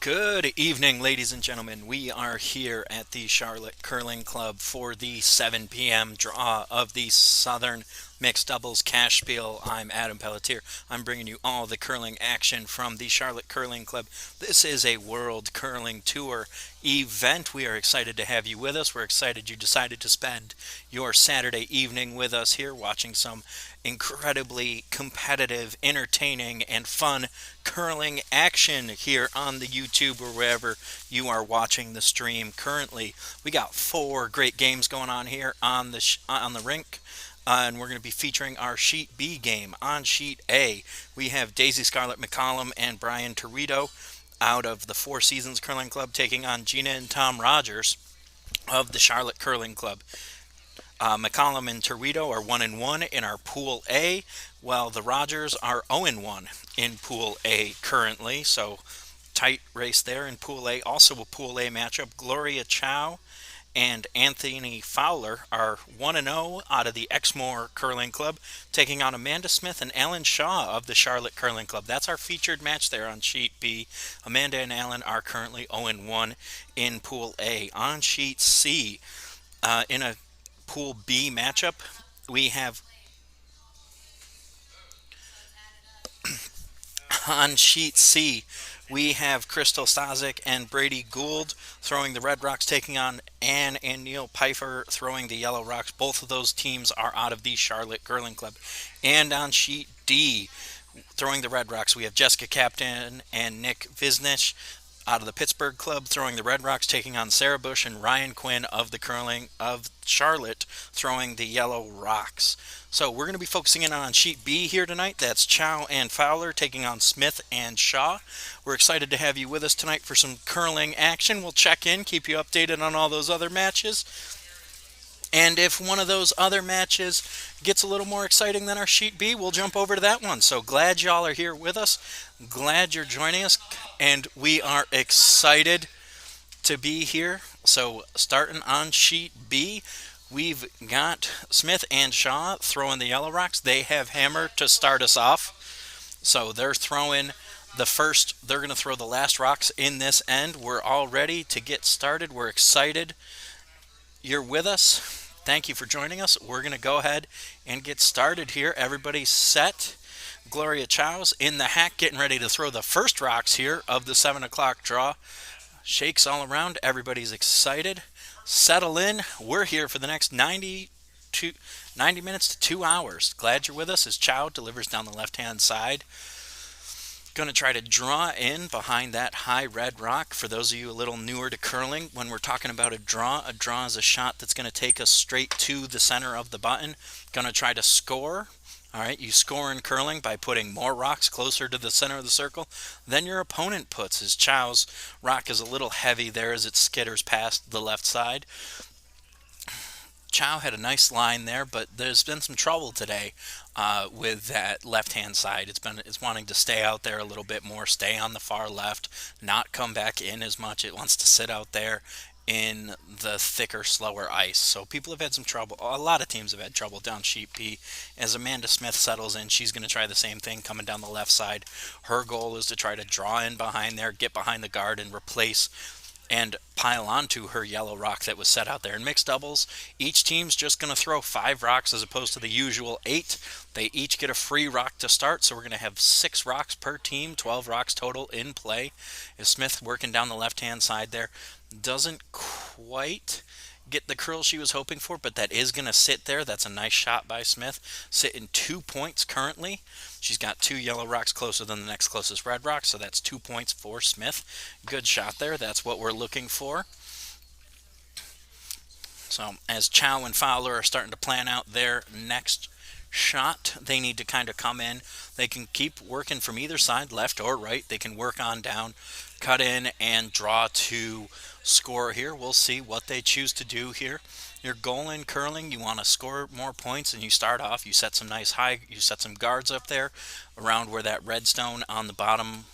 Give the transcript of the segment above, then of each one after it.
Good evening, ladies and gentlemen. We are here at the Charlotte Curling Club for the 7 p.m. draw of the Southern Mixed Doubles Cashspiel. I'm Adam Pelletier. I'm bringing you all the curling action from the Charlotte Curling Club. This is a World Curling Tour event. We are excited to have you with us. We're excited you decided to spend your Saturday evening with us here watching some incredibly competitive, entertaining, and fun curling action here on the YouTube or wherever you are watching the stream currently. We got four great games going on here on the rink. And we're going to be featuring our Sheet B game. On Sheet A, we have Daisy Scarlett McCollum and Brian Torito out of the Four Seasons Curling Club taking on Gina and Tom Rogers of the Charlotte Curling Club. McCollum and Torito are 1-1 in our Pool A, while the Rogers are 0-1 in Pool A currently. So tight race there in Pool A. Also a Pool A matchup. Gloria Chow and Anthony Fowler are 1-0 out of the Exmoor Curling Club, taking on Amanda Smith and Alan Shaw of the Charlotte Curling Club. That's our featured match there on Sheet B. Amanda and Alan are currently 0-1 in Pool A. On Sheet C, in a Pool B matchup, we have on Sheet C, we have Crystal Stazik and Brady Gould throwing the Red Rocks, taking on Ann and Neil Pfeiffer throwing the Yellow Rocks. Both of those teams are out of the Charlotte Curling Club. And on Sheet D, throwing the Red Rocks, we have Jessica Captain and Nick Visnich out of the Pittsburgh Club throwing the Red Rocks, taking on Sarah Bush and Ryan Quinn of the Curling of Charlotte throwing the Yellow Rocks. So we're going to be focusing in on Sheet B here tonight. That's Chow and Fowler taking on Smith and Shaw. We're excited to have you with us tonight for some curling action. We'll check in, keep you updated on all those other matches. And if one of those other matches gets a little more exciting than our Sheet B, we'll jump over to that one. So glad y'all are here with us. Glad you're joining us. And we are excited to be here. So starting on Sheet B, we've got Smith and Shaw throwing the Yellow Rocks. They have Hammer to start us off. So they're throwing they're going to throw the last rocks in this end. We're all ready to get started. We're excited you're with us. Thank you for joining us. We're going to go ahead and get started here. Everybody's set. Gloria Chow's in the hack, getting ready to throw the first rocks here of the 7 o'clock draw. Shakes all around. Everybody's excited. Settle in. We're here for the next 90 minutes to 2 hours. Glad you're with us as Chow delivers down the left-hand side. Going to try to draw in behind that high red rock. For those of you a little newer to curling, when we're talking about a draw is a shot that's going to take us straight to the center of the button. Going to try to score. All right, you score in curling by putting more rocks closer to the center of the circle than your opponent puts. As Chow's rock is a little heavy there as it skitters past the left side. Chow had a nice line there, but there's been some trouble today with that left-hand side. It's wanting to stay out there a little bit more, stay on the far left, not come back in as much. It wants to sit out there in the thicker, slower ice. So people have had some trouble. A lot of teams have had trouble down Sheet B. As Amanda Smith settles in, she's going to try the same thing coming down the left side. Her goal is to try to draw in behind there, get behind the guard, and replace and pile onto her yellow rock that was set out there. In mixed doubles, each team's just going to throw 5 rocks as opposed to the usual 8. They each get a free rock to start, so we're going to have 6 rocks per team, 12 rocks total in play. Is Smith working down the left-hand side there? Doesn't quite get the curl she was hoping for, but that is going to sit there. That's a nice shot by Smith. Sitting 2 points currently. She's got 2 yellow rocks closer than the next closest red rock, so that's 2 points for Smith. Good shot there. That's what we're looking for. So as Chow and Fowler are starting to plan out their next shot, they need to kind of come in. They can keep working from either side, left or right. They can work on down, cut in, and draw to score here. We'll see what they choose to do here. Your goal in curling, you want to score more points, and you start off, you set some guards up there around where that redstone on the bottom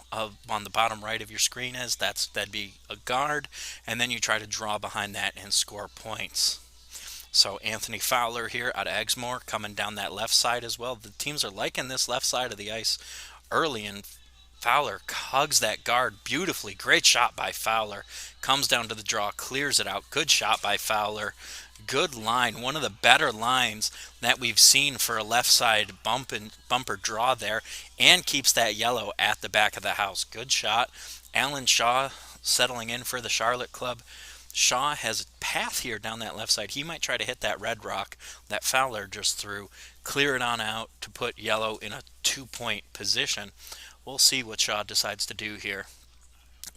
right of your screen is. That'd be a guard, and then you try to draw behind that and score points. So Anthony Fowler here out of Exmoor coming down that left side as well. The teams are liking this left side of the ice early in Fowler hugs that guard beautifully. Great shot by Fowler. Comes down to the draw, clears it out. Good shot by Fowler. Good line. One of the better lines that we've seen for a left side bumper draw there, and keeps that yellow at the back of the house. Good shot. Alan Shaw settling in for the Charlotte Club. Shaw has a path here down that left side. He might try to hit that red rock that Fowler just threw, clear it on out to put yellow in a 2-point position. We'll see what Shaw decides to do here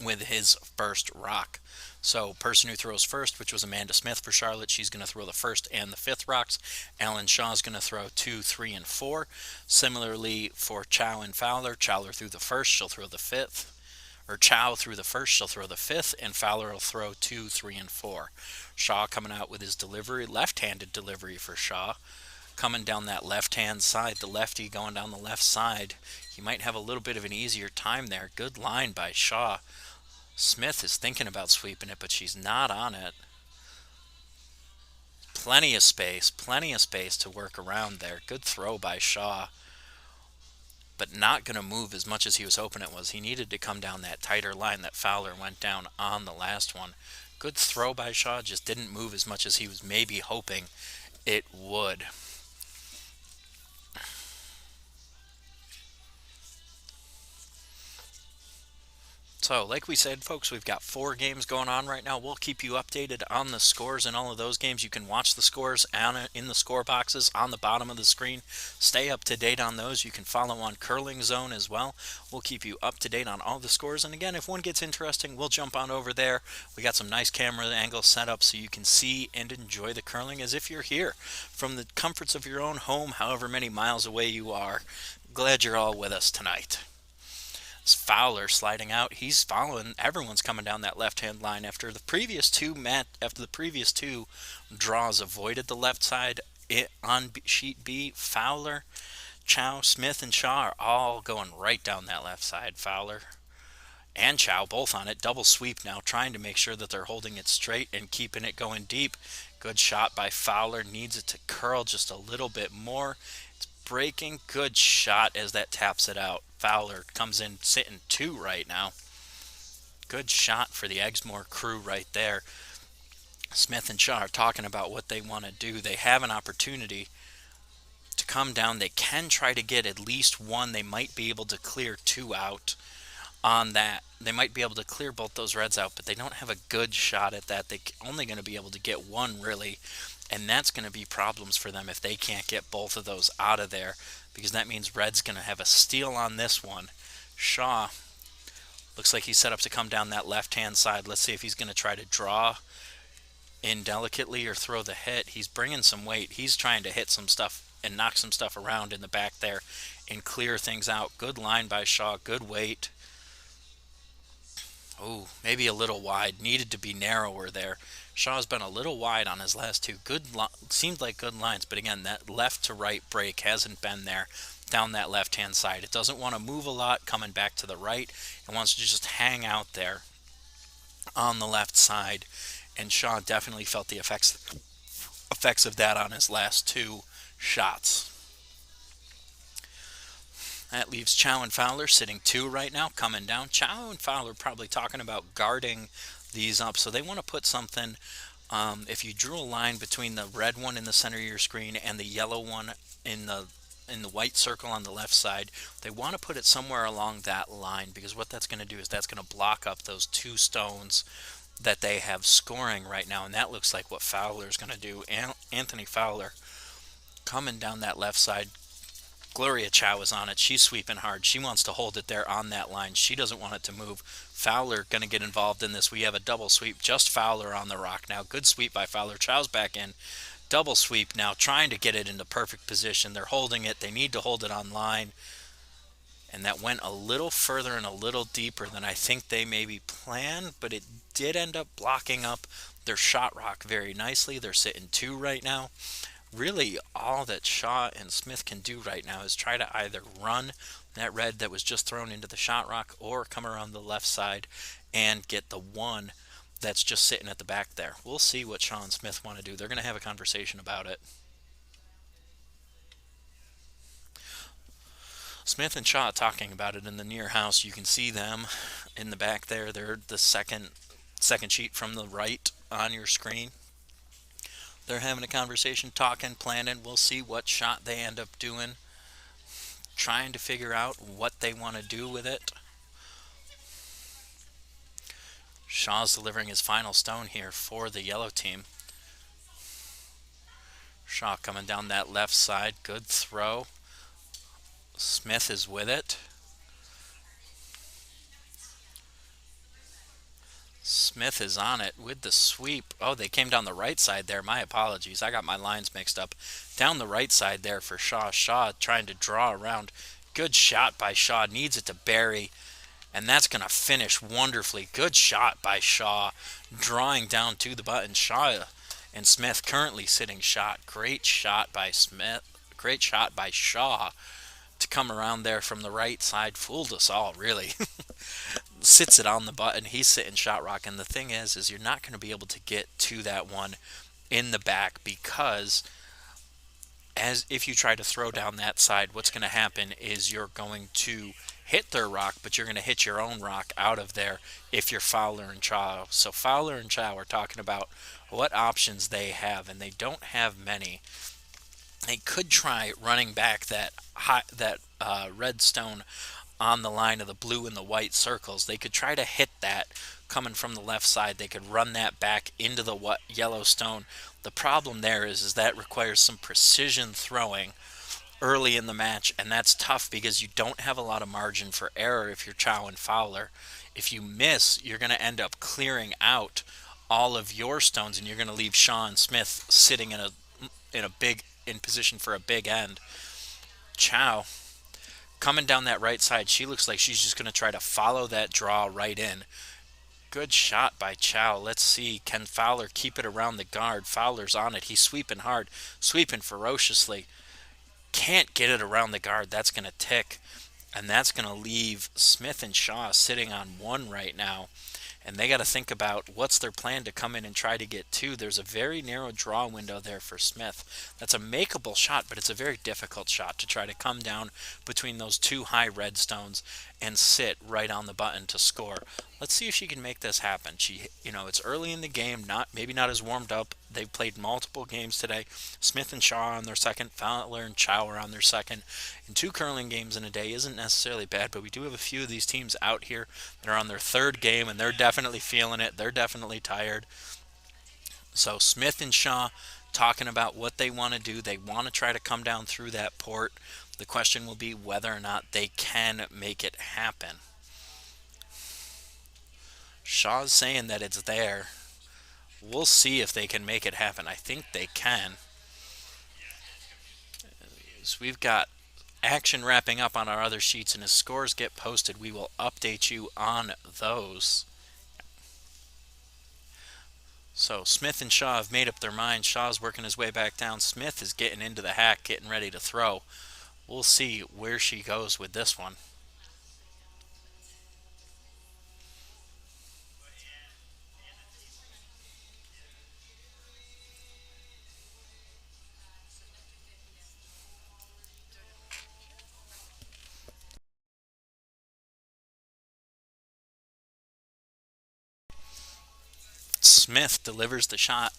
with his first rock. So, person who throws first, which was Amanda Smith for Charlotte, she's going to throw the first and the fifth rocks. Alan Shaw's going to throw 2, 3, and 4. Similarly for Chow and Fowler, Chowler threw the first, she'll throw the fifth. Or Chow threw the first, she'll throw the fifth, and Fowler will throw 2, 3, and 4. Shaw coming out with his delivery, left-handed delivery for Shaw. Coming down that left-hand side, the lefty going down the left side. He might have a little bit of an easier time there. Good line by Shaw. Smith is thinking about sweeping it, but she's not on it. Plenty of space to work around there. Good throw by Shaw, but not going to move as much as he was hoping it was. He needed to come down that tighter line that Fowler went down on the last one. Good throw by Shaw, just didn't move as much as he was maybe hoping it would. So, like we said, folks, we've got 4 games going on right now. We'll keep you updated on the scores in all of those games. You can watch the scores in the score boxes on the bottom of the screen. Stay up to date on those. You can follow on Curling Zone as well. We'll keep you up to date on all the scores. And again, if one gets interesting, we'll jump on over there. We got some nice camera angles set up so you can see and enjoy the curling as if you're here from the comforts of your own home, however many miles away you are. Glad you're all with us tonight. Fowler sliding out. He's following. Everyone's coming down that left-hand line after the previous two draws avoided the left side on sheet B. Fowler, Chow, Smith, and Shaw are all going right down that left side. Fowler and Chow both on it. Double sweep now, trying to make sure that they're holding it straight and keeping it going deep. Good shot by Fowler. Needs it to curl just a little bit more. Breaking. Good shot as that taps it out. Fowler comes in sitting 2 right now. Good shot for the Eggsmore crew right there. Smith and Shaw are talking about what they want to do. They have an opportunity to come down. They can try to get at least one. They might be able to clear 2 out on that. They might be able to clear both those reds out, but they don't have a good shot at that. They're only going to be able to get one, really. And that's going to be problems for them if they can't get both of those out of there, because that means red's going to have a steal on this one. Shaw looks like he's set up to come down that left-hand side. Let's see if he's going to try to draw in delicately or throw the hit. He's bringing some weight. He's trying to hit some stuff and knock some stuff around in the back there and clear things out. Good line by Shaw. Good weight. Oh, maybe a little wide. Needed to be narrower there. Shaw's been a little wide on his last 2. Seemed like good lines, but again, that left to right break hasn't been there down that left-hand side. It doesn't want to move a lot coming back to the right. It wants to just hang out there on the left side. And Shaw definitely felt the effects of that on his last 2 shots. That leaves Chow and Fowler sitting 2 right now, coming down. Chow and Fowler probably talking about guarding these up. So they want to put something, if you drew a line between the red one in the center of your screen and the yellow one in the white circle on the left side, they want to put it somewhere along that line, because what that's going to do is that's going to block up those 2 stones that they have scoring right now. And that looks like what Fowler's going to do. Anthony Fowler coming down that left side. Gloria Chow is on it. She's sweeping hard. She wants to hold it there on that line. She doesn't want it to move. Fowler going to get involved in this. We have a double sweep. Just Fowler on the rock now. Good sweep by Fowler. Chow's back in. Double sweep now, trying to get it into perfect position. They're holding it. They need to hold it on line. And that went a little further and a little deeper than I think they maybe planned, but it did end up blocking up their shot rock very nicely. They're sitting 2 right now. Really, all that Shaw and Smith can do right now is try to either run that red that was just thrown into the shot rock or come around the left side and get the one that's just sitting at the back there. We'll see what Shaw and Smith want to do. They're going to have a conversation about it. Smith and Shaw talking about it in the near house. You can see them in the back there. They're the second sheet from the right on your screen. They're having a conversation, talking, planning. We'll see what shot they end up doing, trying to figure out what they want to do with it. Shaw's delivering his final stone here for the yellow team. Shaw coming down that left side. Good throw. Smith is with it. Smith is on it with the sweep. Oh, they came down the right side there. My apologies. I got my lines mixed up. Down the right side there for Shaw. Shaw trying to draw around. Good shot by Shaw. Needs it to bury. And that's going to finish wonderfully. Good shot by Shaw. Drawing down to the button. Shaw and Smith currently sitting shot. Great shot by Smith. Great shot by Shaw to come around there from the right side. Fooled us all, really. Sits it on the button. He's sitting shot rock. And the thing is you're not going to be able to get to that one in the back, because as if you try to throw down that side, what's going to happen is you're going to hit their rock, but you're going to hit your own rock out of there if you're Fowler and Chow. So Fowler and Chow are talking about what options they have, and they don't have many. They could try running back that red stone on the line of the blue and the white circles. They could try to hit that coming from the left side. They could run that back into the yellow stone. The problem there is that requires some precision throwing early in the match, and that's tough because you don't have a lot of margin for error if you're Chow and Fowler. If you miss, you're going to end up clearing out all of your stones, and you're going to leave Sean Smith sitting in position for a big end. Chow coming down that right side. She looks like she's just going to try to follow that draw right in. Good shot by Chow. Let's see. Can Fowler keep it around the guard? Fowler's on it. He's sweeping hard, sweeping ferociously. Can't get it around the guard. That's going to tick. And that's going to leave Smith and Shaw sitting on one right now. And they got to think about what's their plan to come in and try to get two. There's a very narrow draw window there for Smith. That's a makeable shot, but it's a very difficult shot to try to come down between those two high red stones and sit right on the button to score. Let's see if she can make this happen. It's early in the game, maybe not as warmed up. They've played multiple games today. Smith and Shaw on their second, Fowler and Chow are on their second. And two curling games in a day isn't necessarily bad, but we do have a few of these teams out here that are on their third game, and they're definitely feeling it. They're definitely tired. So Smith and Shaw talking about what they want to do. They want to try to come down through that port. The question will be whether or not they can make it happen. Shaw's saying that it's there. We'll see if they can make it happen. I think they can. So we've got action wrapping up on our other sheets, and as scores get posted, we will update you on those. So Smith and Shaw have made up their minds. Shaw's working his way back down. Smith is getting into the hack, getting ready to throw. We'll see where she goes with this one. Smith delivers the shot.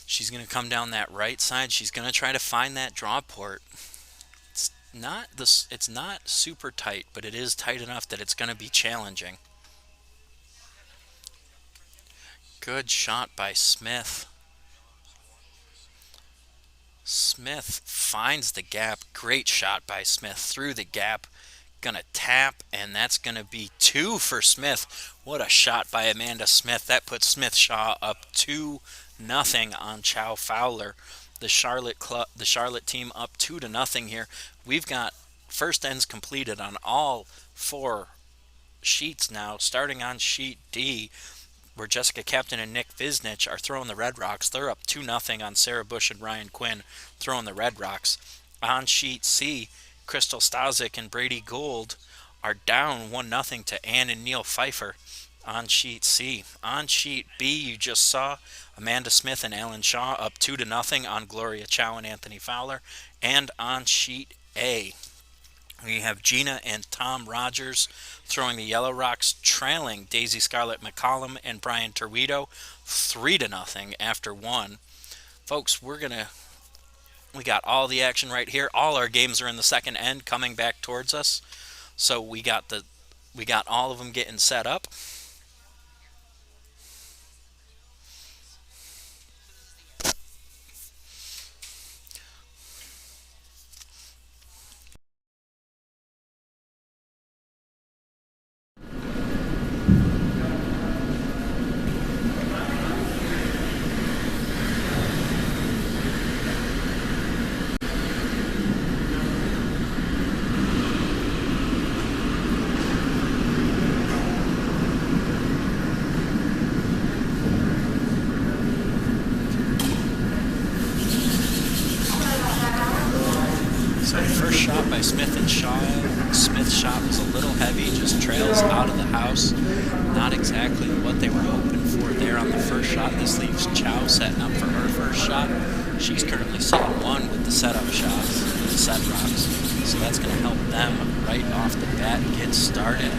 She's going to come down that right side. She's going to try to find that draw port. It's not super tight, but it is tight enough that it's going to be challenging. Good shot by Smith. Smith finds the gap. Great shot by Smith through the gap. Gonna tap, and that's gonna be two for Smith. What a shot by Amanda Smith. That puts Smith Shaw up 2-0 on Chow Fowler. The Charlotte team up 2-0 here. We've got first ends completed on all four sheets now, starting on sheet D, where Jessica Captain and Nick Visnich are throwing the Red Rocks. They're up 2-0 on Sarah Bush and Ryan Quinn throwing the Red Rocks. On sheet C, Crystal Stasic and Brady Gould are down 1-0 to Ann and Neil Pfeiffer on sheet C. On sheet B, you just saw Amanda Smith and Alan Shaw up 2-0 on Gloria Chow and Anthony Fowler. And on sheet A, We have Gina and Tom Rogers throwing the Yellow Rocks, trailing Daisy Scarlett McCollum and Brian Torito 3-0 after one. Folks, we got all the action right here. All our games are in the second end coming back towards us. So we got all of them getting set up. So first shot by Smith and Shaw. Smith's shot was a little heavy, just trails out of the house. Not exactly what they were hoping for there on the first shot. This leaves Chow setting up for her first shot. She's currently sitting one with the setup shots, the set rocks. So that's going to help them right off the bat get started.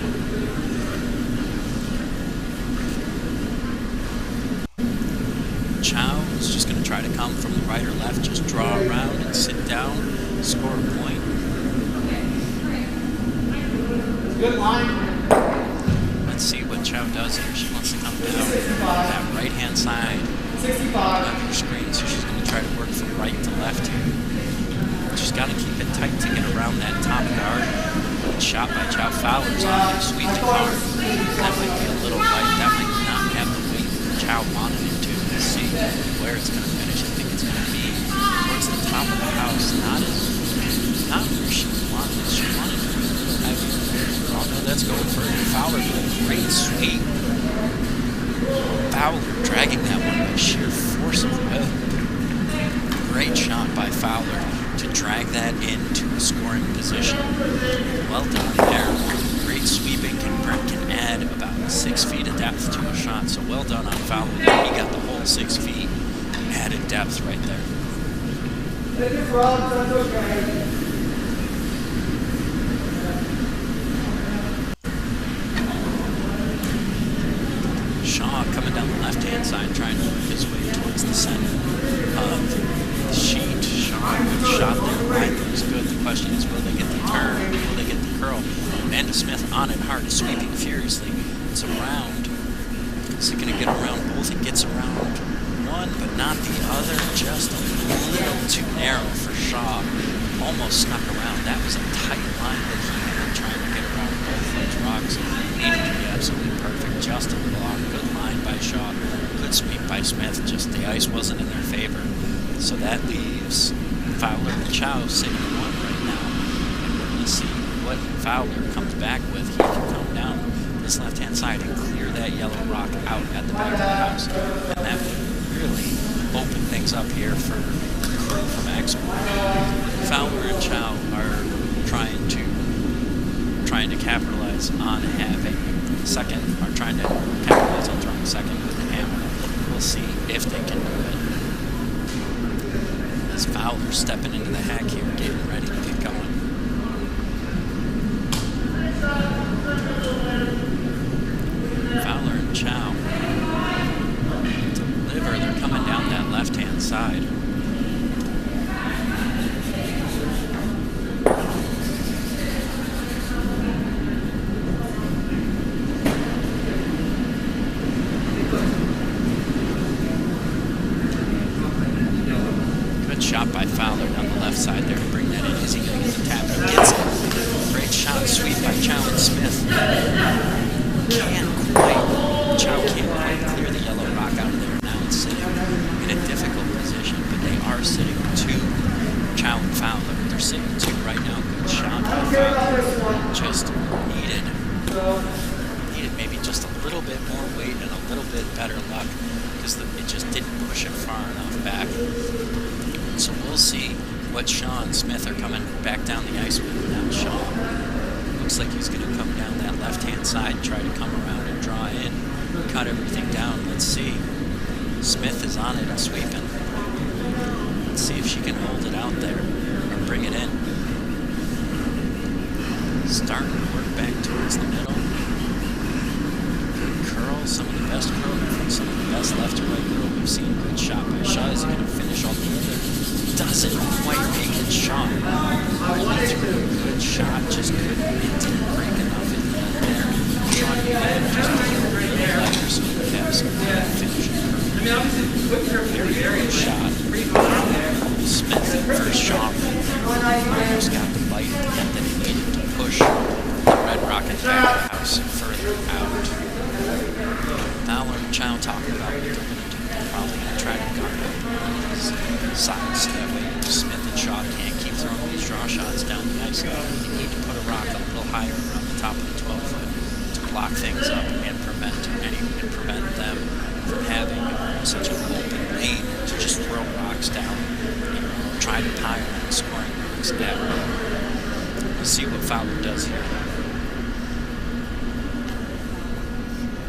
Chow is just going to try to come from the right or left, just draw around and sit down, score a point. Good line. Let's see what Chow does here. She wants to come down that right-hand side of your screen, so she's going to try to work from right to left here. She's got to keep it tight to get around that top guard. Shot by Chow. Fowler's on there, sweeping hard. That might be a little light. That might not have the weight Chow wanted it to. Let's see where it's going to finish. I think it's going to be towards the top of the house. Not where she wanted it. She wanted it to be a little heavy. Oh no, that's going further. Fowler with a great sweep. Fowler dragging that one by sheer force of will. Great shot by Fowler to drag that into a scoring position. Well done there. Great sweeping can add about 6 feet of depth to a shot. So well done on Fowler. He got the whole 6 feet added depth right there. Take it, Rob. That's okay. Shaw coming down the left-hand side, trying to work his way towards the center of the sheet. Shaw, good shot there. Right, that was good. The question is, will they get the turn? Will they get the curl? Amanda Smith on it hard, sweeping furiously. It's around. Is it going to get around both? It gets around one, but not the other. Just a little too narrow for Shaw. Almost snuck around. That was a tight line that he had trying to get around both those rocks. Needed to be absolutely perfect. Just a little off. Good line by Shaw. Good sweep by Smith. Just the ice wasn't in their favor. So that leaves Fowler and Chow sitting one right now. And we're going to see what Fowler comes back with. He can come down this left-hand side and clear that yellow rock out at the back of the house. And that would really open things up here for the crew from Export. Fowler and Chow are trying to capitalize on having second, are trying to capitalize on throwing second with the hammer. We'll see if they can do it. As Fowler stepping into the hack here, getting ready to get going. Fowler and Chow deliver. They're coming down that left-hand side. Shot by Fowler down the left side there to bring that in. Is he going to get the tap? He gets it. Great shot, sweep by Chow and Smith. Chow can't quite clear the yellow rock out of there. Now it's sitting in a difficult position, but they are sitting two. Chow and Fowler, they're sitting two right now. Good shot by Fowler. Just needed maybe just a little bit more weight and a little bit better luck because it just didn't push it far enough back. So we'll see what Shaw and Smith are coming back down the ice with. Now Shaw looks like he's going to come down that left-hand side and try to come around and draw in, cut everything down. Let's see. Smith is on it and sweeping. Let's see if she can hold it out there or bring it in. Starting to work back towards the middle. Good curl, some of the best curl, some of the best left to right curl we've seen. Good shot by Shaw. Is he going to finish all together? Doesn't quite make it. Shaw really threw a good shot, just couldn't. It didn't break enough in the end there. Shaw needed just a little lighter so he could have some good finishing curl. Very good shot. Smith for Shaw almost got the bite at the end that he needed to push the Red Rocket back of the house further out. Fowler and Chow talking about what they're going to do. They're probably going to try to guard up these sides so that way Smith and Shaw can't keep throwing these draw shots down the ice. You need to put a rock a little higher around the top of the 12-foot to block things up and prevent them from having such an open lane to just throw rocks down and try to pile and scoring rocks that way. We'll see what Fowler does here.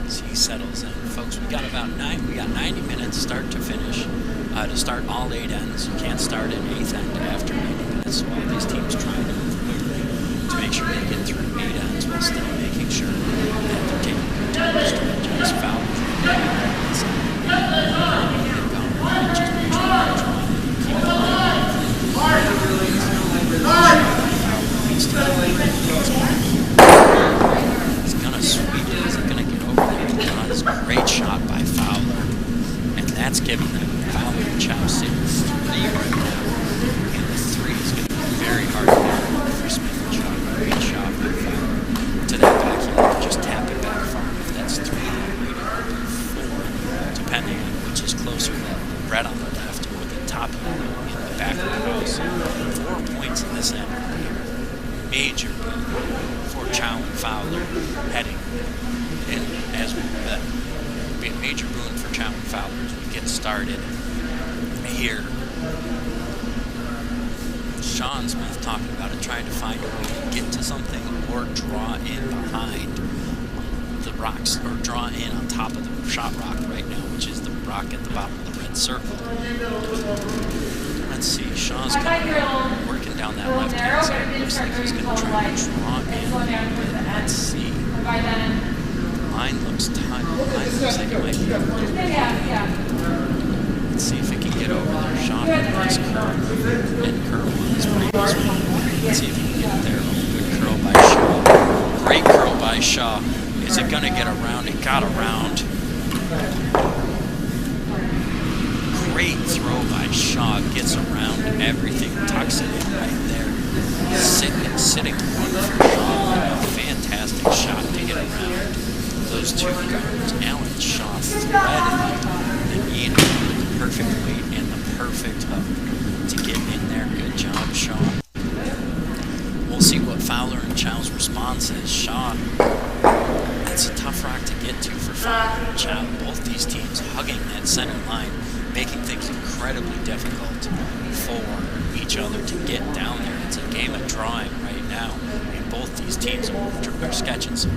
As he settles in. Folks, we got 90 minutes start to finish. To start all 8 ends. You can't start an 8th end after 90 minutes. So all these teams trying to move quickly to make sure they get through 8 ends while still making sure that they're taking good time to strategize. Fowler he's gonna sweep it. Is he gonna get over there? It's a great shot by Fowler, and that's giving them Fowler and Chow sitting 3 right now. And the 3 is gonna be very hard to get for Smith and Chow. Great shot by Fowler to that backhand. Just tap it back far enough. That's 3. Depending on which is closer, that red on the left or the top yellow in the back of the house. 4 points in this end would be a major boon for Chow and Fowler heading in as we be a major boon for Chow and Fowler as we get started here. Sean Smith talking about it, trying to find a way to get to something or draw in behind the rocks, or draw in on top of the shot rock right now, which is the rock at the bottom of the red circle. Let's see, Shaw's working down that left-hand side. Looks like he's going to try to draw in. Let's see. The line looks tight. The line looks like it might be a little bit. Let's see if he can get over there. Shaw with this curl and curl on his previous one. Let's see if he can get it there. Good curl by Shaw. Great curl by Shaw. Is it going to get around? It got around. Great throw by Shaw. Gets around everything. Tucks it in right there. Sitting one for Shaw. A fantastic shot to get around those 2 guards. Alan Shaw threaded the knee with the perfect weight and the perfect hook to get in there. Good job, Shaw. We'll see what Fowler and Chow's response is. Shaw, that's a tough rock to get to for Fowler and Chow. Both these teams hugging that center line, making things incredibly difficult for each other to get down there. It's a game of drawing right now, and both these teams are sketching some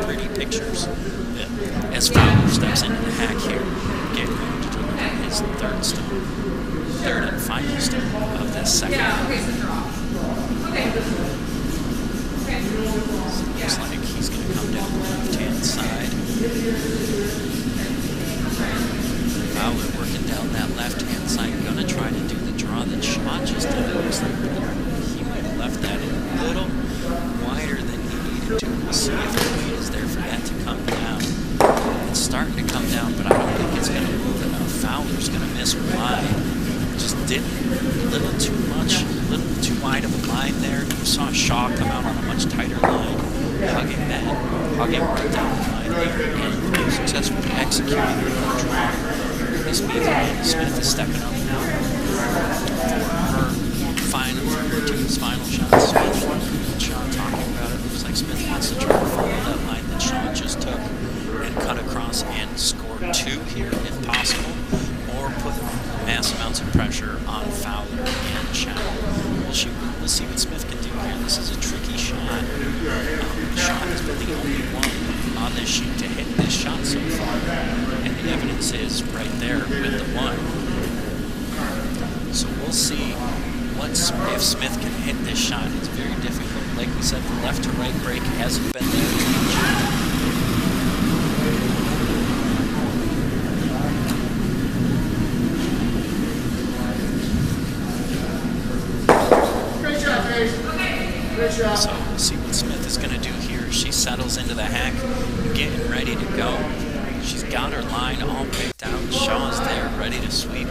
pretty pictures. As Fowler steps into the hack here, getting ready to deliver his third and final stone of this second. Looks like he's going to come down the left-hand side. Fowler working down that left-hand side, going to try to do the draw that Shaw just did. It looks like he might have left that a little wider than he needed to. We'll see if the weight is there for that to come down. It's starting to come down, but I don't think it's going to move enough. Fowler's going to miss wide. Just did a little too wide of a line there. You saw Shaw come out on a much tighter line, hugging right down the line there, and successfully executing the draw. This means Smith is stepping up now for her team's final shot. Smith and Shaw talking about it. Looks like Smith wants to try to follow that line that Shaw just took and cut across and score 2 here if possible, or put mass amounts of pressure on Fowler and Chow. We'll see what Smith can do here. This is a tricky shot. Shaw has been the only one on this sheet to hit this shot so far, and the evidence is right there with the 1. So we'll see if Smith can hit this shot. It's very difficult. Like we said, the left to right break hasn't been there as much. So we'll see what Smith is going to do here. She settles into the hack, getting ready to go. She's got her line all picked out. Shaw's there, ready to sweep.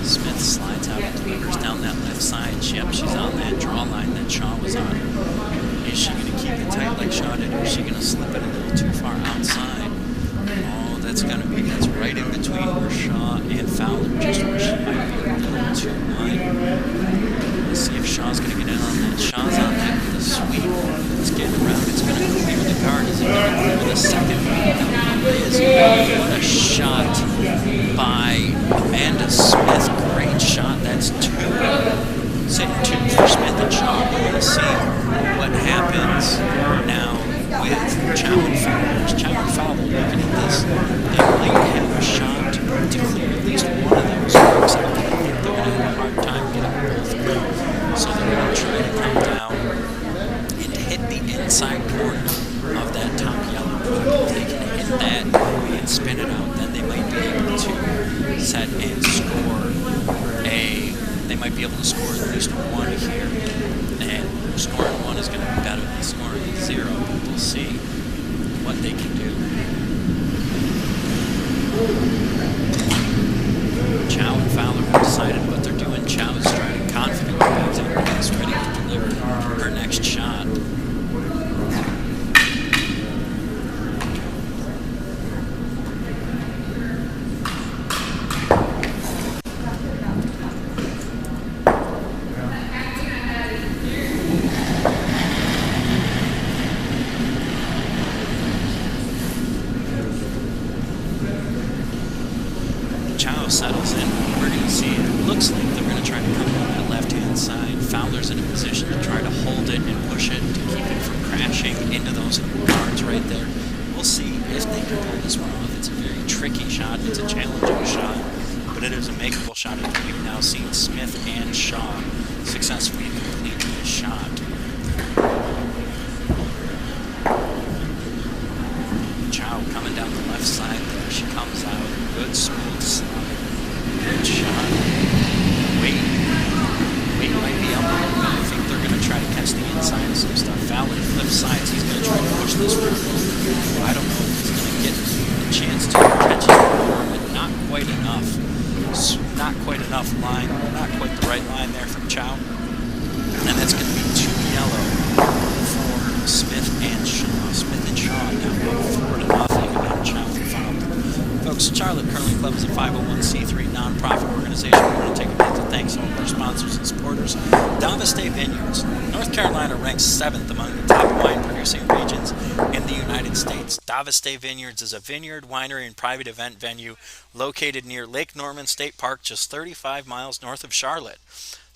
Smith slides out and delivers down that left side. Yep, she's on that draw line that Shaw was on. Is she going to keep it tight like Shaw did, or is she going to slip it a little too far outside? Oh, that's right in between where Shaw and Fowler, just where she might be a little too wide. Let's see if Shaw's going to get in on that. Shaw's on that with a sweep. It's getting around. It's going to clear the guard. Is it going to clear the second week? What a shot by Amanda Smith. Great shot. That's two. Sitting two for Smith and Shaw. We're going to see what happens now with Chow and Fowler. Chow and Fowler looking at this. They might have a shot to clear at least one of those marks. I think they're going to have a hard time getting both clear. So they're going to try to come down and hit the inside corner of that top yellow block. If they can hit that and spin it out, then they might be able to set and score they might be able to score at least one here. And scoring one is going to be better than scoring zero. But we'll see what they can do. Chow and Fowler have decided what they're doing. Chow is striding confidently back to the ring, ready to deliver her next shot. Chow settles in. We're going to see it. Looks like they're going to try to come on that left-hand side. Fowler's in a position to try to hold it and push it to keep it from crashing into those guards right there. We'll see if they can pull this one off. It's a very tricky shot. It's a challenging shot, but it is a makeable shot. I think we've now seen Smith and Shaw successfully complete this shot. Chow coming down the left side there. She comes out. Good smooth slide. Good shot. Wait might be up a little bit. I think they're going to try to catch the inside of some stuff. Fowler flips sides. He's going to try to push this one over. I don't know if he's going to get a chance to catch it more, but not quite enough. Not quite enough line. Not quite the right line there from Chow. And that's going to be 2 yellow for Smith and Shaw. Smith and Shaw now up 4-0 on Chow and Fowler. Folks, Charlotte Curling Club is a 501c3 nonprofit organization. We want to take a minute to thank some of our sponsors and supporters. Davos-Day Vineyards. North Carolina ranks 7th among the top wine-producing regions in the United States. Davos-Day Vineyards is a vineyard, winery, and private event venue located near Lake Norman State Park, just 35 miles north of Charlotte.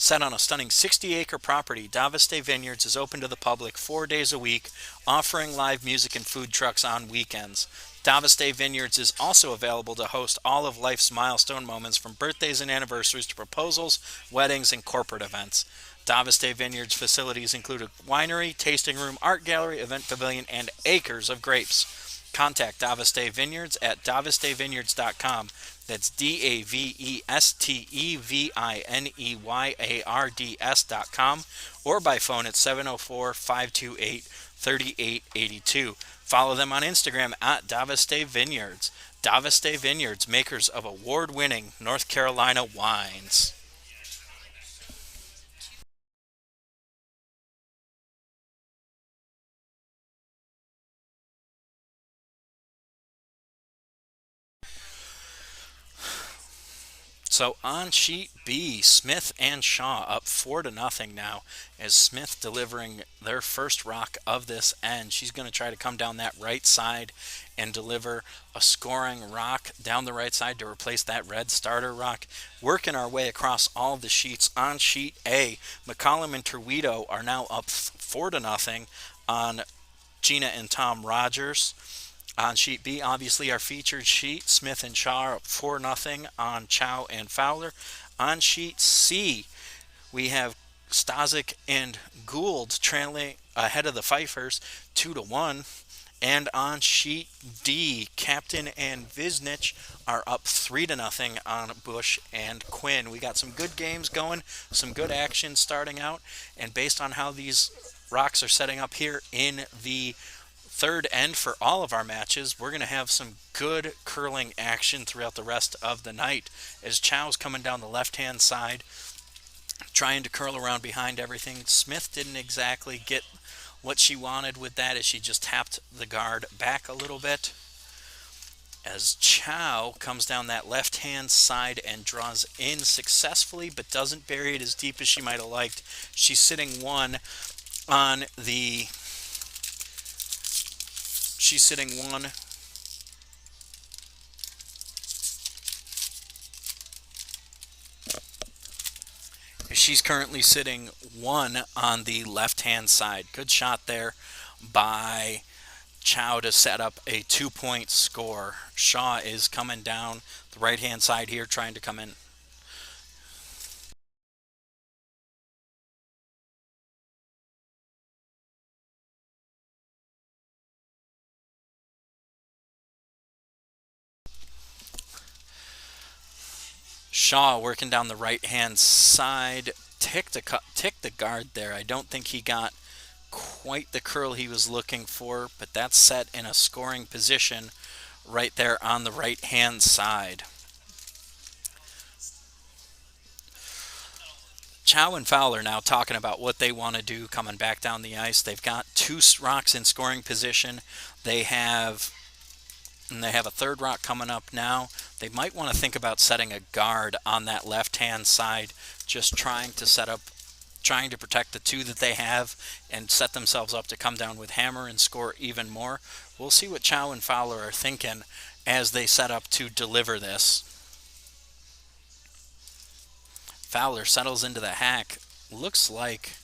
Set on a stunning 60-acre property, Davos-Day Vineyards is open to the public 4 days a week, offering live music and food trucks on weekends. Davos-Day Vineyards is also available to host all of life's milestone moments, from birthdays and anniversaries to proposals, weddings, and corporate events. Davos-Day Vineyards facilities include a winery, tasting room, art gallery, event pavilion, and acres of grapes. Contact Davos-Day Vineyards at davosdayvineyards.com. That's DAVESTEVINEYARDS.com, or by phone at 704-528-3882. Follow them on Instagram at Davos-Day Vineyards. Davos-Day Vineyards, makers of award-winning North Carolina wines. So on sheet B, Smith and Shaw up 4-0 now, as Smith delivering their first rock of this end. She's going to try to come down that right side and deliver a scoring rock down the right side to replace that red starter rock. Working our way across all of the sheets. On sheet A, McCollum and Terwedo are now up 4-0 on Gina and Tom Rogers. On sheet B, obviously our featured sheet, Smith and Shaw are up 4-0 on Chow and Fowler. On sheet C, we have Stazik and Gould trailing ahead of the Pfeiffers 2-1. And on sheet D, Captain and Visnich are up 3-0 on Bush and Quinn. We got some good games going, some good action starting out, and based on how these rocks are setting up here in the third end for all of our matches, we're going to have some good curling action throughout the rest of the night, as Chow's coming down the left-hand side trying to curl around behind everything. Smith didn't exactly get what she wanted with that, as she just tapped the guard back a little bit, as Chow comes down that left-hand side and draws in successfully, but doesn't bury it as deep as she might have liked. She's sitting one on the She's sitting one. She's currently sitting one on the left-hand side. Good shot there by Chow to set up a 2-point score. Shaw is coming down the right-hand side here, trying to come in. Shaw working down the right-hand side, ticked the guard there. I don't think he got quite the curl he was looking for, but that's set in a scoring position right there on the right-hand side. Chow and Fowler now talking about what they want to do coming back down the ice. They've got two rocks in scoring position. They have a third rock coming up now. They might want to think about setting a guard on that left-hand side, just trying to protect the two that they have and set themselves up to come down with hammer and score even more. We'll see what Chow and Fowler are thinking as they set up to deliver this. Fowler settles into the hack. Looks like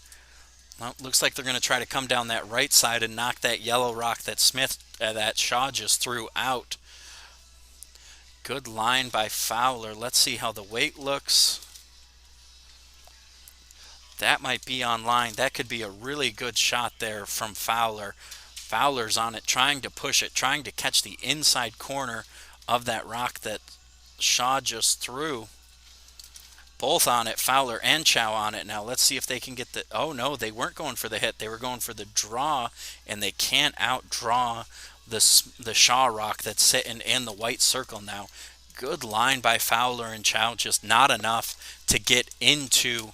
they're going to try to come down that right side and knock that yellow rock that Shaw just threw out. Good line by Fowler. Let's see how the weight looks. That might be on line. That could be a really good shot there from Fowler. Fowler's on it, trying to push it, trying to catch the inside corner of that rock that Shaw just threw. Both on it, Fowler and Chow on it. Now let's see if they can get the... Oh no, they weren't going for the hit. They were going for the draw, and they can't outdraw the Shaw rock that's sitting in the white circle now. Good line by Fowler and Chow, just not enough to get into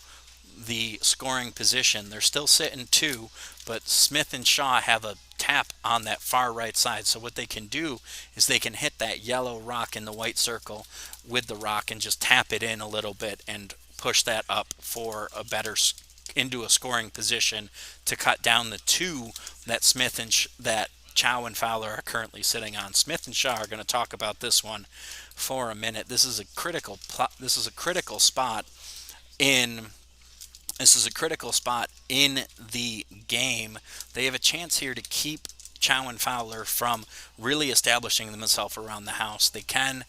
the scoring position. They're still sitting two, but Smith and Shaw have a tap on that far right side. So what they can do is they can hit that yellow rock in the white circle with the rock and just tap it in a little bit and push that up for a better into a scoring position to cut down the two that that Chow and Fowler are currently sitting on. Smith and Shaw are going to talk about this one for a minute. This is a critical spot in the game. They have a chance here to keep Chow and Fowler from really establishing themselves around the house. They can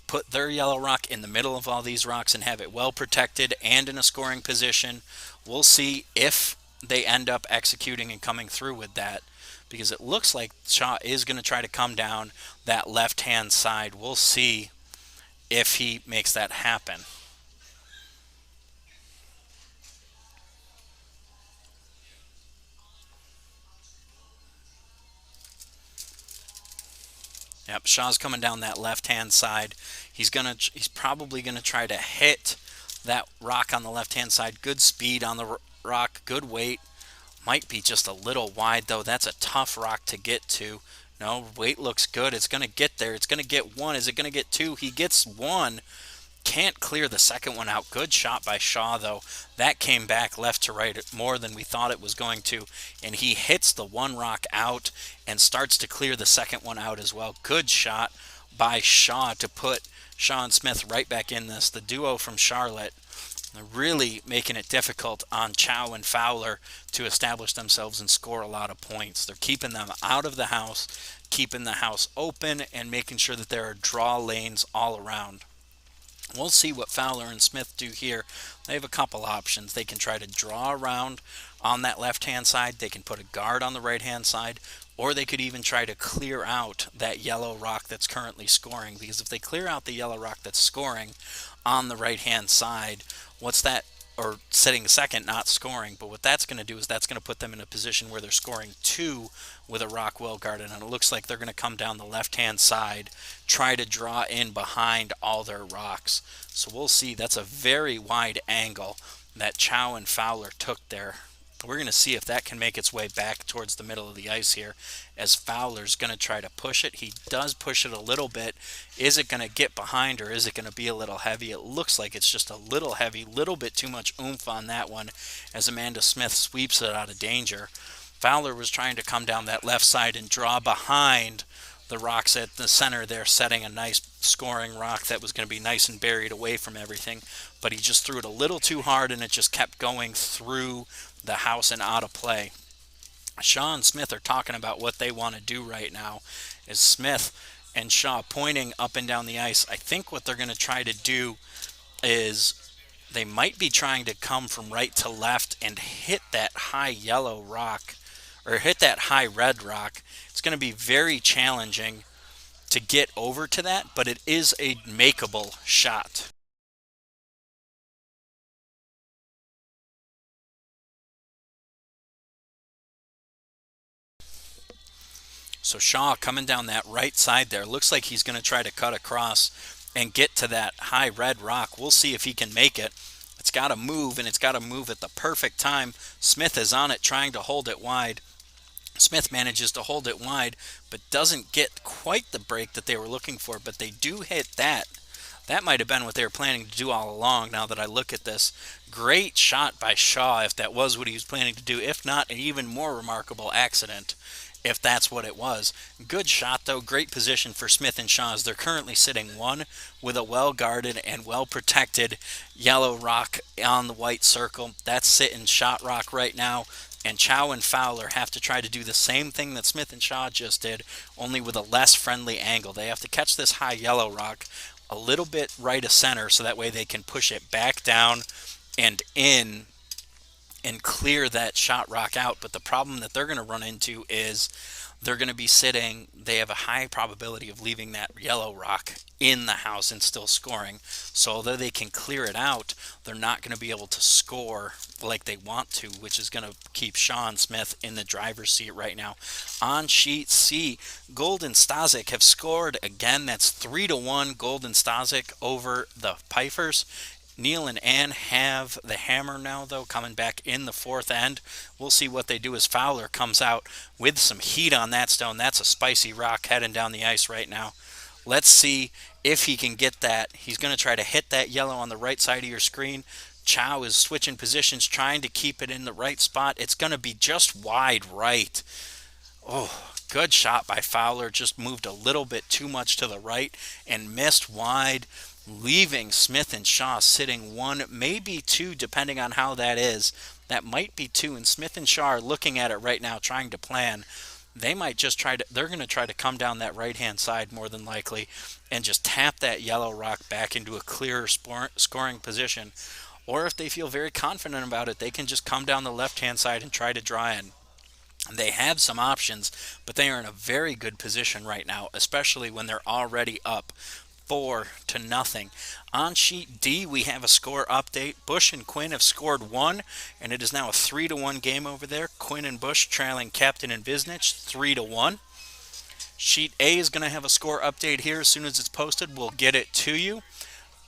put their yellow rock in the middle of all these rocks and have it well protected and in a scoring position. We'll see if they end up executing and coming through with that, because it looks like Shaw is going to try to come down that left-hand side. We'll see if he makes that happen. Yep, Shaw's coming down that left-hand side. He's probably gonna try to hit that rock on the left-hand side. Good speed on the rock, good weight. Might be just a little wide though. That's a tough rock to get to. No, weight looks good. It's gonna get there. It's gonna get one. Is it gonna get two? He gets one. Can't clear the second one out. Good shot by Shaw, though. That came back left to right more than we thought it was going to. And he hits the one rock out and starts to clear the second one out as well. Good shot by Shaw to put Shaw and Smith right back in this. The duo from Charlotte really making it difficult on Chow and Fowler to establish themselves and score a lot of points. They're keeping them out of the house, keeping the house open, and making sure that there are draw lanes all around. We'll see what Fowler and Smith do here. They have a couple options. They can try to draw around on that left-hand side. They can put a guard on the right-hand side, or they could even try to clear out that yellow rock that's currently scoring. Because if they clear out the yellow rock that's scoring on the right-hand side, what's that? Or setting second, not scoring. But what that's going to do is that's going to put them in a position where they're scoring two with a rock well guarded. And it looks like they're going to come down the left-hand side, try to draw in behind all their rocks. So we'll see. That's a very wide angle that Chow and Fowler took there. We're going to see if that can make its way back towards the middle of the ice here, as Fowler's going to try to push it. He does push it a little bit. Is it going to get behind, or is it going to be a little heavy? It looks like it's just a little heavy, little bit too much oomph on that one, as Amanda Smith sweeps it out of danger. Fowler was trying to come down that left side and draw behind the rocks at the center there, setting a nice scoring rock that was going to be nice and buried away from everything. But he just threw it a little too hard, and it just kept going through the house and out of play. Shaw and Smith are talking about what they want to do right now. Is Smith and Shaw pointing up and down the ice? I think what they're going to try to do is they might be trying to come from right to left and hit that high yellow rock, or hit that high red rock. It's going to be very challenging to get over to that, but it is a makeable shot. So Shaw coming down that right side there. Looks like he's going to try to cut across and get to that high red rock. We'll see if he can make it. It's got to move, and it's got to move at the perfect time. Smith is on it trying to hold it wide. Smith manages to hold it wide, but doesn't get quite the break that they were looking for, but they do hit that. That might have been what they were planning to do all along, now that I look at this. Great shot by Shaw, if that was what he was planning to do. If not, an even more remarkable accident, if that's what it was. Good shot, though. Great position for Smith and Shaw, as they're currently sitting one with a well-guarded and well-protected yellow rock on the white circle. That's sitting shot rock right now. And Chow and Fowler have to try to do the same thing that Smith and Shaw just did, only with a less friendly angle. They have to catch this high yellow rock a little bit right of center, so that way they can push it back down and in and clear that shot rock out. But the problem that they're going to run into is they're going to be sitting, they have a high probability of leaving that yellow rock in the house and still scoring. So although they can clear it out, they're not going to be able to score like they want to, which is going to keep Sean Smith in the driver's seat right now. On sheet C, Gold and Stasic have scored again. That's 3-1 Gold and Stasic over the Pfeifers. Neil and Ann have the hammer now, though, coming back in the fourth end. We'll see what they do as Fowler comes out with some heat on that stone. That's a spicy rock heading down the ice right now. Let's see if he can get that. He's going to try to hit that yellow on the right side of your screen. Chow is switching positions, trying to keep it in the right spot. It's going to be just wide right. Oh, good shot by Fowler. Just moved a little bit too much to the right and missed wide, leaving Smith and Shaw sitting one, maybe two, depending on how that is. That might be two, and Smith and Shaw are looking at it right now, trying to plan. They might just they're going to try to come down that right-hand side more than likely and just tap that yellow rock back into a clearer scoring position. Or if they feel very confident about it, they can just come down the left-hand side and try to draw in. They have some options, but they are in a very good position right now, especially when they're already up 4-0. On sheet D, we have a score update. Bush and Quinn have scored one, and it is now a 3-1 game over there. Quinn and Bush trailing Captain and Biznich 3-1. Sheet A is going to have a score update here. As soon as it's posted, we'll get it to you.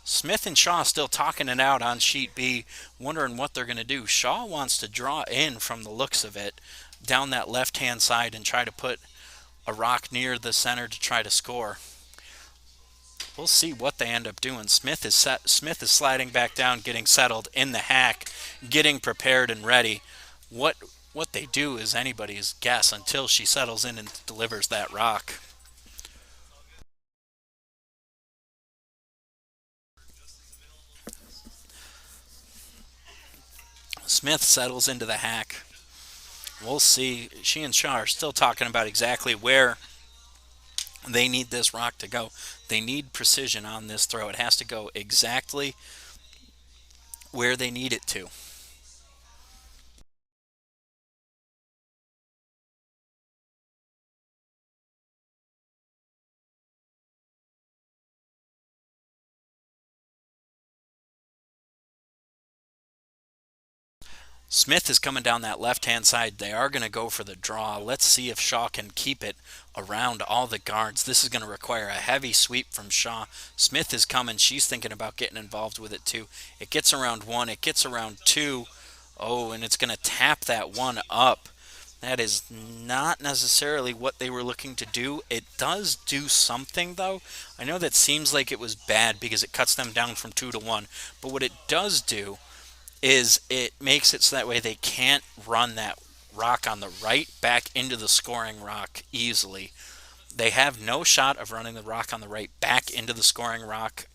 Smith and Shaw still talking it out on sheet B, wondering what they're going to do. Shaw wants to draw in, from the looks of it, down that left-hand side and try to put a rock near the center to try to score. We'll see what they end up doing. Smith is sliding back down, getting settled in the hack, getting prepared and ready. What what they do is anybody's guess until she settles in and delivers that rock. Smith settles into the hack. We'll see. She and Shaw are still talking about exactly where they need this rock to go. They need precision on this throw. It has to go exactly where they need it to. Smith is coming down that left-hand side. They are going to go for the draw. Let's see if Shaw can keep it around all the guards. This is going to require a heavy sweep from Shaw. Smith is coming. She's thinking about getting involved with it too. It gets around one. It gets around two. Oh, and it's going to tap that one up. That is not necessarily what they were looking to do. It does do something, though. I know that seems like it was bad because it cuts them down from 2 to 1. But what it does do is it makes it so that way they can't run that rock on the right back into the scoring rock easily. They have no shot of running the rock on the right back into the scoring rock.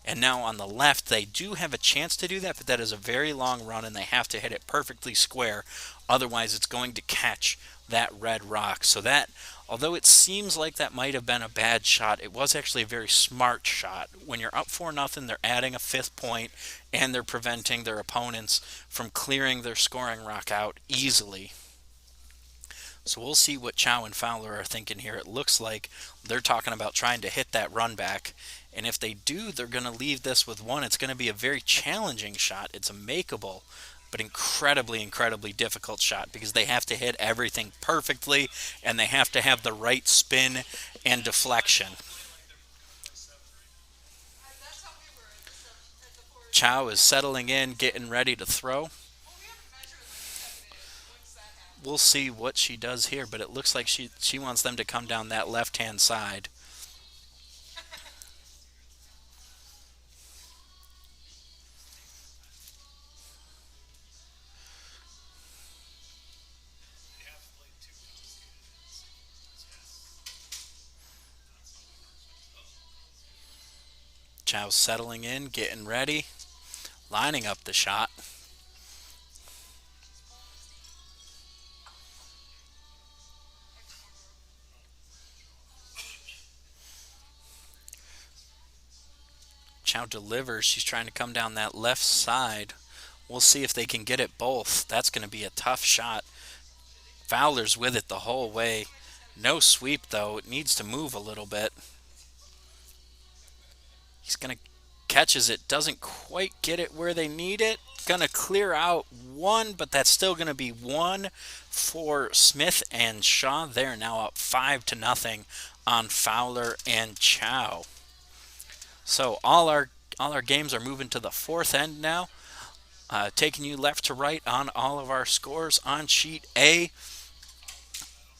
And now on the left, they do have a chance to do that, but that is a very long run, and they have to hit it perfectly square. Otherwise, it's going to catch that red rock. So that, although it seems like that might have been a bad shot, it was actually a very smart shot. When you're up 4-0, they're adding a 5th point, and they're preventing their opponents from clearing their scoring rock out easily. So we'll see what Chow and Fowler are thinking here. It looks like they're talking about trying to hit that run back. And if they do, they're going to leave this with 1. It's going to be a very challenging shot. It's a makeable, but incredibly, incredibly difficult shot because they have to hit everything perfectly and they have to have the right spin and deflection. Chow is settling in, getting ready to throw. We'll see what she does here, but it looks like she wants them to come down that left-hand side. Chow's settling in, getting ready, lining up the shot. Chow delivers. She's trying to come down that left side. We'll see if they can get it both. That's going to be a tough shot. Fowler's with it the whole way. No sweep, though. It needs to move a little bit. He's going to catches it. Doesn't quite get it where they need it. Going to clear out 1, but that's still going to be 1 for Smith and Shaw. They're now up 5-0 on Fowler and Chow. So all our games are moving to the 4th end now. Taking you left to right on all of our scores. On sheet A,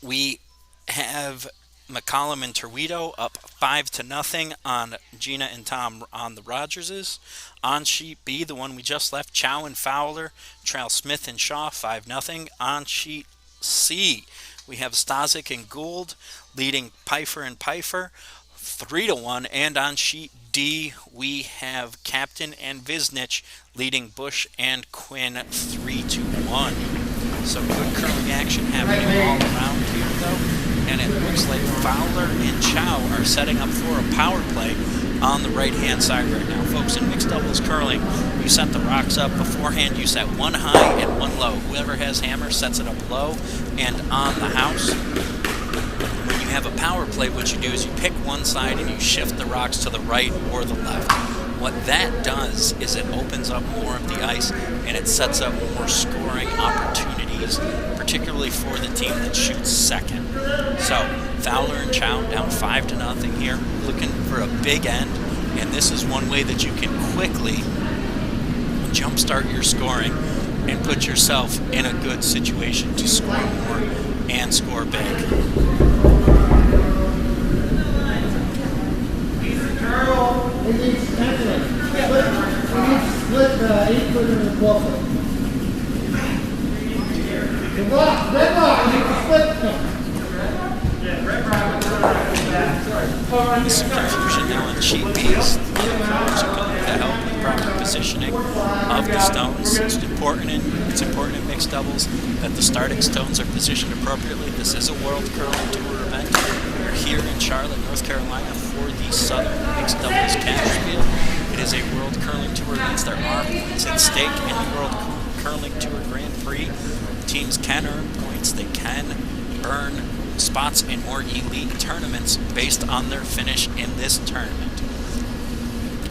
we have McCollum and Torwedo up 5-0 on Gina and Tom on the Rogerses. On sheet B, the one we just left, Chow and Fowler trail Smith and Shaw 5-0. On sheet C, we have Stasic and Gould leading Pfeiffer and Pfeiffer 3-1, and on sheet D we have Captain and Visnich leading Bush and Quinn 3-1. So good curling action happening all around here though, and it looks like Fowler and Chow are setting up for a power play on the right hand side right now. Folks, in mixed doubles curling, you set the rocks up beforehand. You set one high and one low. Whoever has hammer sets it up low and on the house. When you have a power play, what you do is you pick one side and you shift the rocks to the right or the left. What that does is it opens up more of the ice and it sets up more scoring opportunities, particularly for the team that shoots second. So Fowler and Chow down 5-0 here, looking for a big end, and this is one way that you can quickly jumpstart your scoring and put yourself in a good situation to score more and score big. Girl. With some confusion now on sheet B's. The pros are going to help with proper positioning of the stones. It's important in mixed doubles that the starting stones are positioned appropriately. This is a World Curling Tour event. We're here in Charlotte, North Carolina for the Southern Mixed Doubles Cashspiel. It is a World Curling Tour. Means there are points at stake in the World Curling Tour Grand Prix. Teams can earn points. They can earn spots in more elite tournaments based on their finish in this tournament.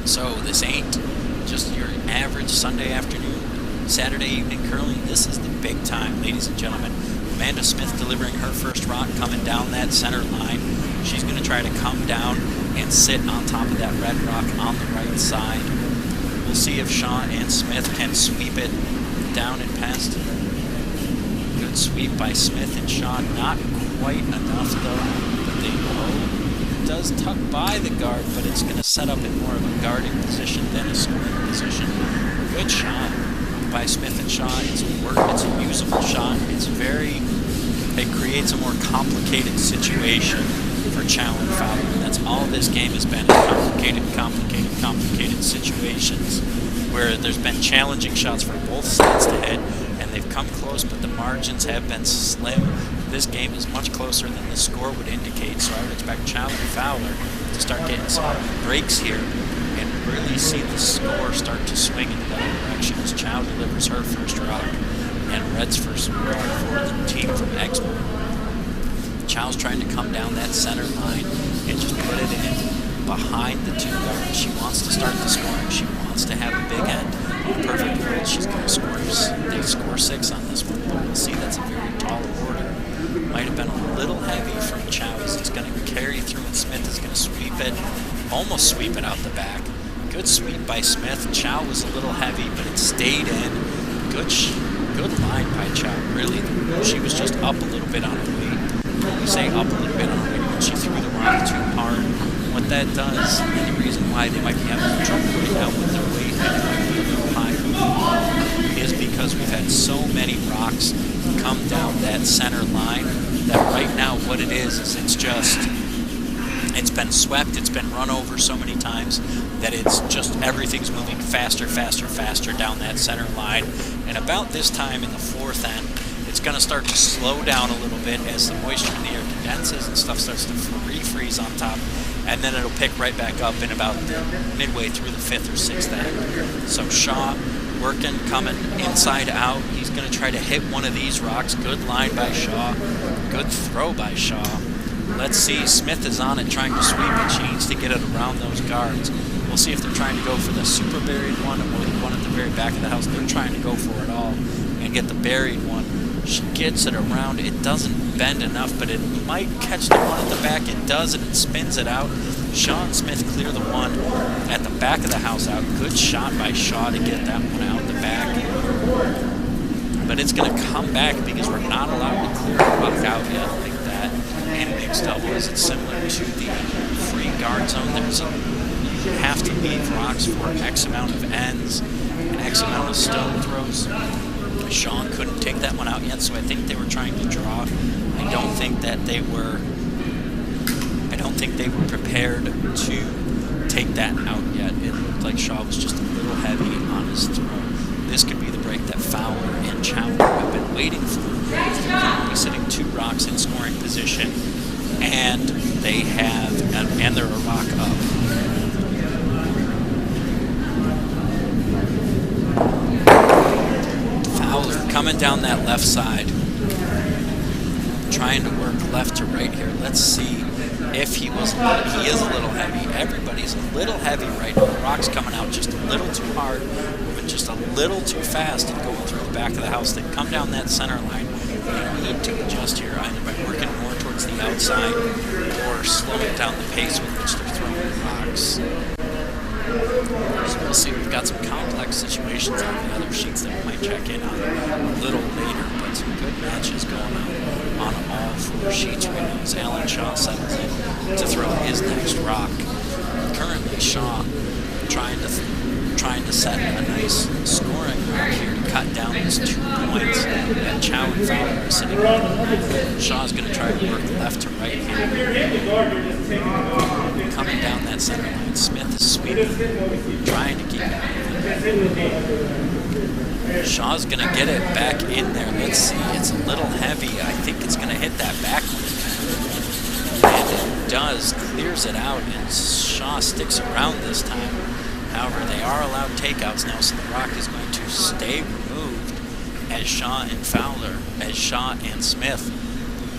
So this ain't just your average Sunday afternoon, Saturday evening curling. This is the big time, ladies and gentlemen. Amanda Smith delivering her first rock, coming down that center line. She's going to try to come down and sit on top of that red rock on the right side. We'll see if Shaw and Smith can sweep it down and past. Good sweep by Smith and Shaw. Not quite enough though, but they know it does tuck by the guard, but it's going to set up in more of a guarding position than a scoring position. Good shot by Smith and Shaw. It's a usable shot. It creates a more complicated situation for Chow and Fowler, and that's all this game has been, complicated situations where there's been challenging shots for both sides to hit, and they've come close, but the margins have been slim. This game is much closer than the score would indicate, so I would expect Chow and Fowler to start getting some breaks here and really see the score start to swing in the other direction as Chow delivers her first rock and Red's first rock for the team from Exmouth. Chow's trying to come down that center line and just put it in behind the two guards. She wants to start the scoring. She wants to have a big end. In a perfect world, she's going to score 6 on this one, but we'll see. That's a very tall order. Might have been a little heavy from Chow as he's going to carry through, and Smith is going to sweep it, almost sweep it out the back. Good sweep by Smith. Chow was a little heavy, but it stayed in. Good line by Chow. Really, she was just up a little bit on her weight. When we say up a little bit on her weight, when she threw the rock too hard, what that does, and the reason why they might be having some trouble right now with their weight and it might be a little high, is because we've had so many rocks come down that center line that right now what it is it's been swept, it's been run over so many times that it's just everything's moving faster down that center line. And about this time in the fourth end, it's going to start to slow down a little bit as the moisture in the air condenses and stuff starts to refreeze on top, and then it'll pick right back up in about midway through the 5th or 6th end. So Shaw working, coming inside out. He's going to try to hit one of these rocks. Good line by Shaw. Good throw by Shaw. Let's see. Smith is on it trying to sweep it. She needs to get it around those guards. We'll see if they're trying to go for the super buried one or the one at the very back of the house. They're trying to go for it all and get the buried one. She gets it around. It doesn't bend enough, but it might catch the one at the back. It does, and it spins it out. Shaw and Smith clear the one at the back of the house out. Good shot by Shaw to get that one out the back. But it's going to come back because we're not allowed to clear the rock out yet like that. In mixed doubles, it's similar to the free guard zone. You have to leave rocks for X amount of ends and X amount of stone throws. Sean couldn't take that one out yet, so I think they were trying to draw. I don't think they were prepared to take that out yet. It looked like Shaw was just a little heavy on his throw. This could be the break that Fowler and Chandler have been waiting for. They're currently sitting 2 rocks in scoring position, and they're a rock up. Coming down that left side, trying to work left to right here. Let's see if he is a little heavy. Everybody's a little heavy right now. The rock's coming out just a little too hard, moving just a little too fast and going through the back of the house. They come down that center line. They need to adjust here either by working more towards the outside or slowing down the pace with which they're throwing rocks. So we'll see. We've got some complex situations on the other sheets that we might check in on a little later, but some good matches going on all 4 sheets right now as Alan Shaw settles in to throw his next rock. Currently, Shaw trying to set a nice scoring rock back here to cut down those 2 points that Chow and Fowler are sitting on. Shaw's going to try to work left to right here. Coming down that center line. Smith is sweeping, trying to keep it moving. Shaw's going to get it back in there. Let's see. It's a little heavy. I think it's going to hit that back one. And it does. Clears it out, and Shaw sticks around this time. However, they are allowed takeouts now, so the rock is going to stay removed as Shaw and Smith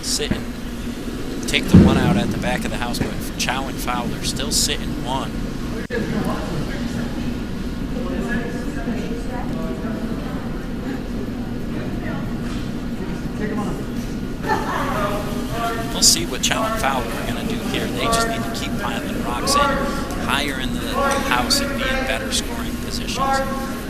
sit and take the one out at the back of the house, but Chow and Fowler still sit in one. We'll see what Chow and Fowler are going to do here. They just need to keep piling rocks in higher in the house and be in better scoring positions.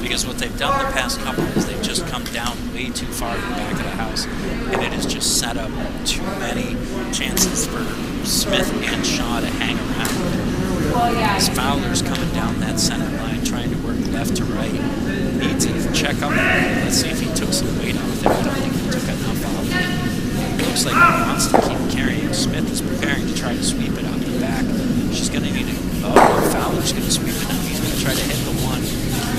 Because what they've done the past couple is they've just come down way too far to the back of the house, and it has just set up too many chances for Smith and Shaw to hang around. As Fowler's coming down that center line, trying to work left to right. Needs a check up. Let's see if he took some weight off it. I don't think he took enough off it. It looks like he wants to keep carrying. Smith is preparing to try to sweep it out the back. She's going to need it. Oh, Fowler's going to sweep it now. He's going to try to hit the one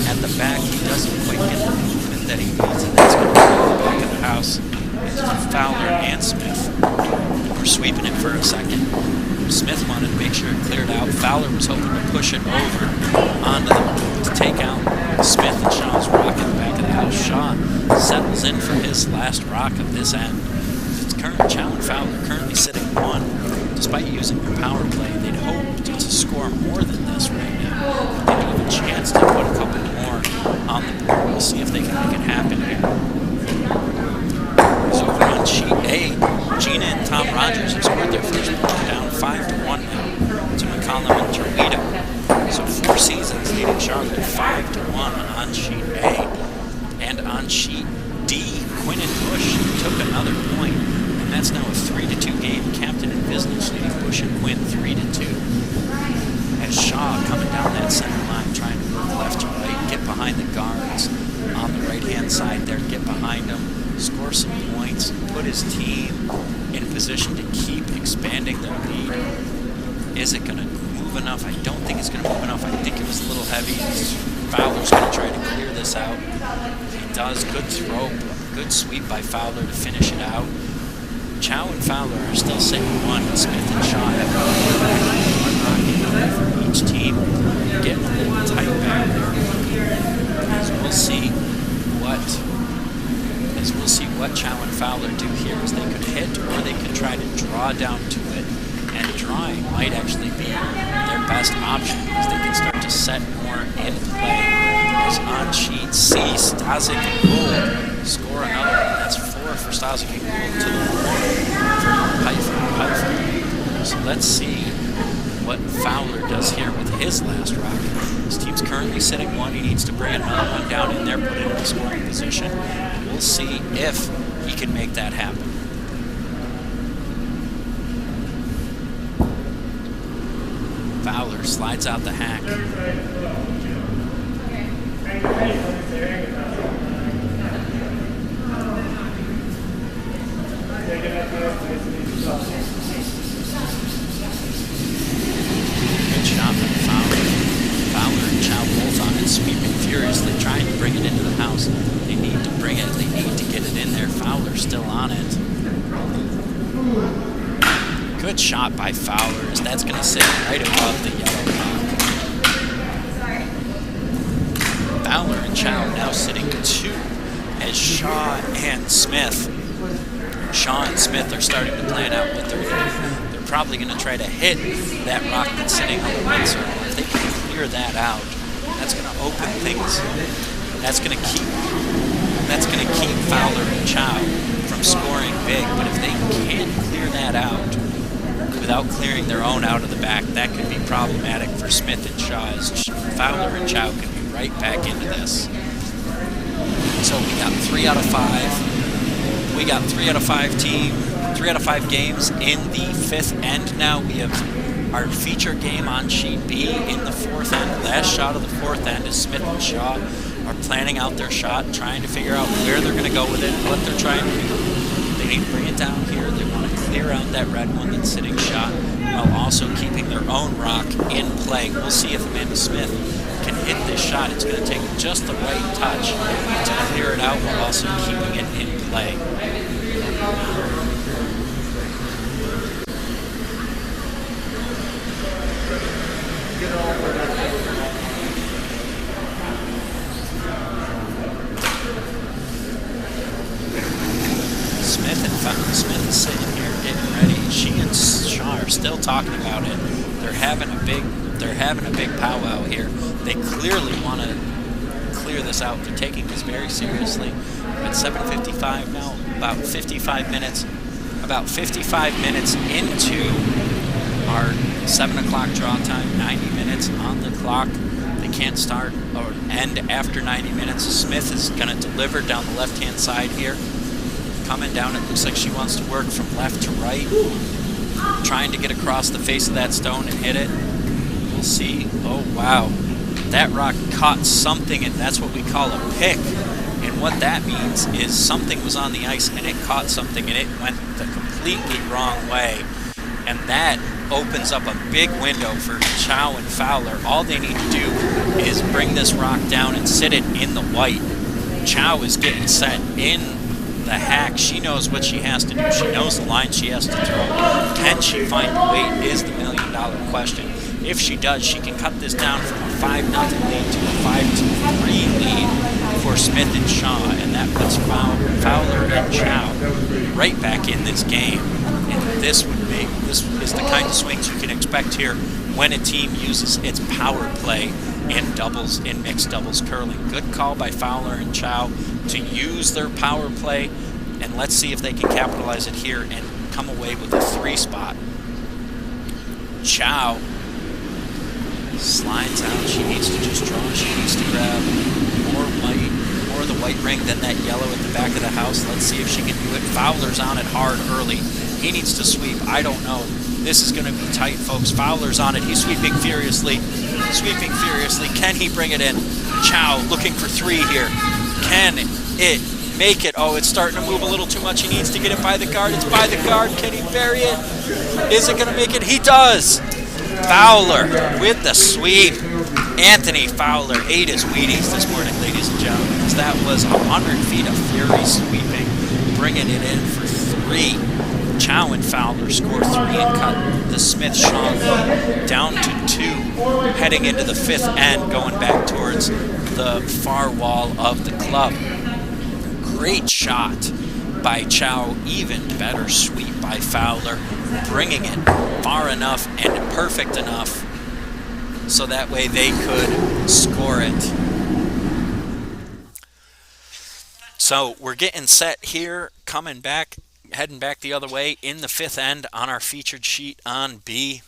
at the back. He doesn't quite get the movement that he needs, and that's going to go to the back of the house. It's Fowler and Smith. We're sweeping it for a second. Smith wanted to make sure it cleared out. Fowler was hoping to push it over onto to take out Smith and Shaw's rock at the back of the house. Shaw settles in for his last rock of this end. It's Chow and Fowler currently sitting one. Despite using their power play, they'd hoped to score more than this right now. They do have a chance to put a couple more on the board. We'll see if they can make it happen here. So over on sheet A, Gina and Tom Rogers have scored their first point, down 5-1 now to McCollum and Torito. So 4 seasons leading Charlotte 5-1 on sheet A. And on sheet D, Quinn and Bush took another point. And that's now a 3-2 game. Captain and Business leading Bush and Quinn 3-2. As Shaw coming down that center line, trying to work left to right, get behind the guards on the right-hand side there, get behind them, score some points, put his team in position to keep expanding their lead. Is it going to move enough? I don't think it's going to move enough. I think it was a little heavy. Fowler's going to try to clear this out. He does. Good throw, good sweep by Fowler to finish it out. Chow and Fowler are still sitting one. Smith and Shaw have one rocket for each team. Getting a little tight back there. As we'll see what Chow and Fowler do here, is they could hit or they could try to draw down to it. And drawing might actually be their best option, because they can start to set more in play. As on sheet C, Stasic and Gould score another one. That's 4 for Stasic and Gould to the 1 for Pfeiffer. So let's see what Fowler does here with his last rocket. His team's currently sitting 1. He needs to bring another one down in there, put it in a scoring position. We'll see if he can make that happen. Fowler slides out the hack. Good shot from Fowler. Fowler and Chow both on it, sweeping furiously, trying to bring it into the house. They need to bring it. They need to get it in there. Fowler's still on it. Good shot by Fowler, as that's going to sit right above the yellow rock. Fowler and Chow now sitting 2, as Shaw and Smith are starting to plan out what they're going to do. They're probably going to try to hit that rock that's sitting on the red circle. If they can clear that out, that's going to open things. That's going to keep Fowler and Chow from scoring big. But if they can't clear that out without clearing their own out of the back, that could be problematic for Smith and Shaw, as Fowler and Chow could be right back into this. So we got 3 out of 5. We got 3 out of 5 games in the 5th end now. We have our feature game on sheet B in the 4th end. Last shot of the 4th end is Smith and Shaw are planning out their shot, trying to figure out where they're going to go with it, what they're trying to do. They need to bring it down here. They want to clear out that red one that's sitting shot while also keeping their own rock in play. We'll see if Amanda Smith can hit this shot. It's going to take just the right touch to clear it out while also keeping it in play. Smith is sitting here getting ready. She and Shaw are still talking about it. They're having a big powwow here. They clearly want to clear this out. They're taking this very seriously. We're at 7:55 now, about 55 minutes into our 7 o'clock draw time. 90 minutes on the clock. They can't start or end after 90 minutes. Smith is going to deliver down the left-hand side here. Coming down, it looks like she wants to work from left to right, trying to get across the face of that stone and hit it. We'll see. Oh, wow. That rock caught something, and that's what we call a pick. And what that means is something was on the ice, and it caught something, and it went the completely wrong way. And that opens up a big window for Chow and Fowler. All they need to do is bring this rock down and sit it in the white. Chow is getting set in the hack. She knows what she has to do. She knows the line she has to throw. Can she find the weight is the $1,000,000 question. If she does, she can cut this down from a 5-0 lead to a 5-3 lead for Smith and Shaw, and that puts Fowler and Chow right back in this game. And this is the kind of swings you can expect here when a team uses its power play in doubles, in mixed doubles curling. Good call by Fowler and Chow to use their power play, and let's see if they can capitalize it here and come away with a 3 spot. Chow slides out. She needs to just draw. She needs to grab more of the white ring than that yellow at the back of the house. Let's see if she can do it. Fowler's on it hard early. He needs to sweep. I don't know. This is going to be tight, folks. Fowler's on it. He's sweeping furiously. Can he bring it in? Chow looking for 3 here. Can it make it? Oh, it's starting to move a little too much. He needs to get it by the guard. It's by the guard. Can he bury it? Is it going to make it? He does. Fowler with the sweep. Anthony Fowler ate his Wheaties this morning, ladies and gentlemen, as that was 100 feet of fury sweeping, bringing it in for 3. Chow and Fowler score 3 and cut the Smith-Shaw lead down to 2, heading into the 5th end, going back towards the far wall of the club. Great shot by Chow, even better sweep by Fowler, bringing it far enough and perfect enough so that way they could score it. So we're getting set here, coming back, heading back the other way in the 5th end on our featured sheet on B.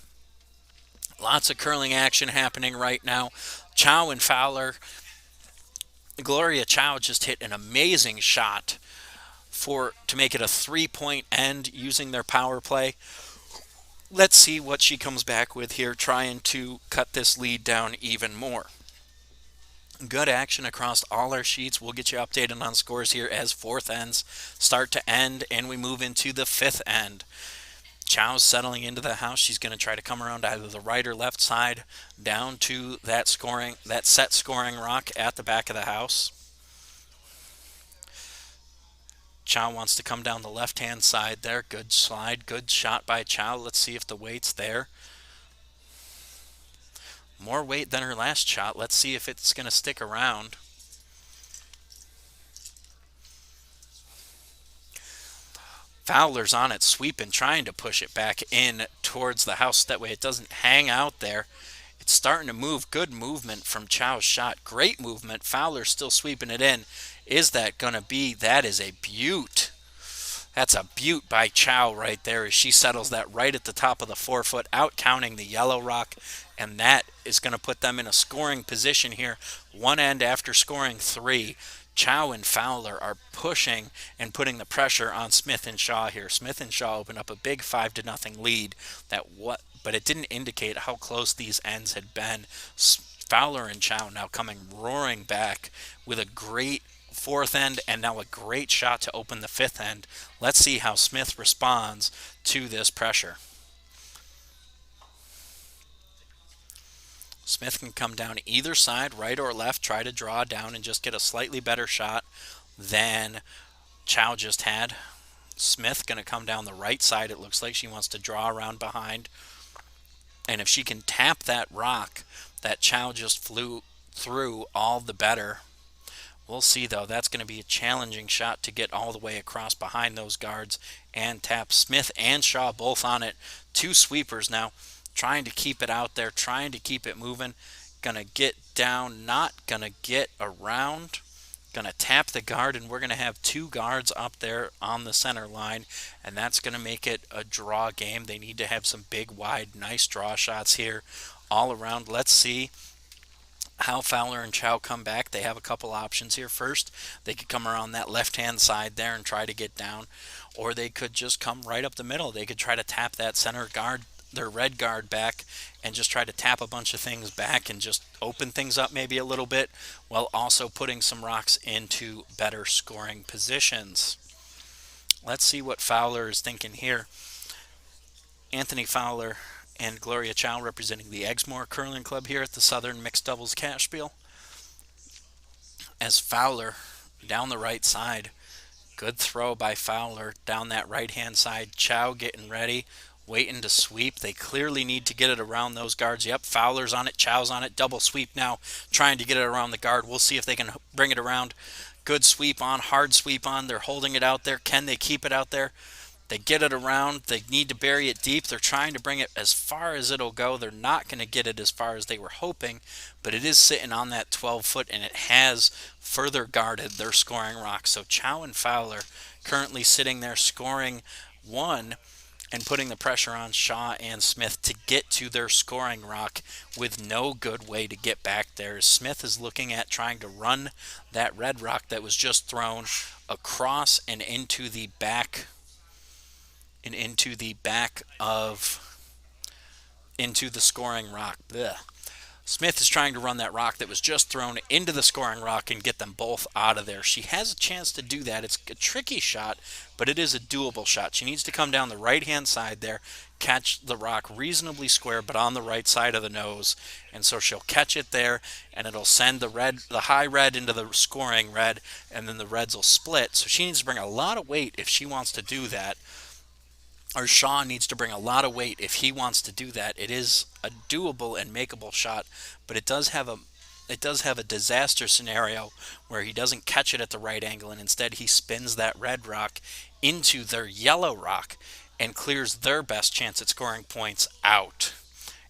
Lots of curling action happening right now. Chow and Fowler. Gloria Chow just hit an amazing shot to make it a 3-point end using their power play. Let's see what she comes back with here, trying to cut this lead down even more. Good action across all our sheets. We'll get you updated on scores here as 4th ends start to end, and we move into the 5th end. Chow's settling into the house. She's going to try to come around either the right or left side down to that set scoring rock at the back of the house. Chow wants to come down the left-hand side there. Good slide. Good shot by Chow. Let's see if the weight's there. More weight than her last shot. Let's see if it's going to stick around. Fowler's on it, sweeping, trying to push it back in towards the house. That way it doesn't hang out there. It's starting to move. Good movement from Chow's shot. Great movement. Fowler's still sweeping it in. Is that going to be? That is a beaut. That's a beaut by Chow right there as she settles that right at the top of the 4-foot, out counting the yellow rock. And that is going to put them in a scoring position here. One end after scoring 3. Chow and Fowler are pushing and putting the pressure on Smith and Shaw here. Smith and Shaw opened up a big 5-0 lead. But it didn't indicate how close these ends had been. Fowler and Chow now coming roaring back with a great fourth end and now a great shot to open the fifth end. Let's see how Smith responds to this pressure. Smith can come down either side, right or left, try to draw down and just get a slightly better shot than Chow just had. Smith going to come down the right side. It looks like she wants to draw around behind. And if she can tap that rock that Chow just flew through, all the better. We'll see, though. That's going to be a challenging shot to get all the way across behind those guards and tap. Smith and Shaw both on it. Two sweepers now, trying to keep it out there, trying to keep it moving. Going to get down, not going to get around. Going to tap the guard, and we're going to have two guards up there on the center line, and that's going to make it a draw game. They need to have some big, wide, nice draw shots here all around. Let's see how Fowler and Chow come back. They have a couple options here. First, they could come around that left-hand side there and try to get down, or they could just come right up the middle. They could try to tap that center guard, their red guard, back and just try to tap a bunch of things back and just open things up maybe a little bit while also putting some rocks into better scoring positions. Let's see what Fowler is thinking here. Anthony Fowler and Gloria Chow representing the Exmoor Curling Club here at the Southern Mixed Doubles Cashspiel. As Fowler down the right side, good throw by Fowler down that right-hand side. Chow getting ready, waiting to sweep. They clearly need to get it around those guards. Yep, Fowler's on it, Chow's on it. Double sweep now, trying to get it around the guard. We'll see if they can bring it around. Good sweep on, hard sweep on. They're holding it out there. Can they keep it out there? They get it around. They need to bury it deep. They're trying to bring it as far as it'll go. They're not going to get it as far as they were hoping, but it is sitting on that 12-foot, and it has further guarded their scoring rock. So Chow and Fowler currently sitting there scoring one and putting the pressure on Shaw and Smith to get to their scoring rock with no good way to get back there. Smith is looking at trying to run that red rock that was just thrown across and into the back into the scoring rock. Blech. Smith is trying to run that rock that was just thrown into the scoring rock and get them both out of there. She has a chance to do that. It's a tricky shot, but it is a doable shot. She needs to come down the right-hand side there, catch the rock reasonably square, but on the right side of the nose. And so she'll catch it there, and it'll send the high red into the scoring red, and then the reds will split. So she needs to bring a lot of weight if she wants to do that. Or Shaw needs to bring a lot of weight if he wants to do that. It is a doable and makeable shot, but it does have a disaster scenario where he doesn't catch it at the right angle, and instead he spins that red rock into their yellow rock and clears their best chance at scoring points out.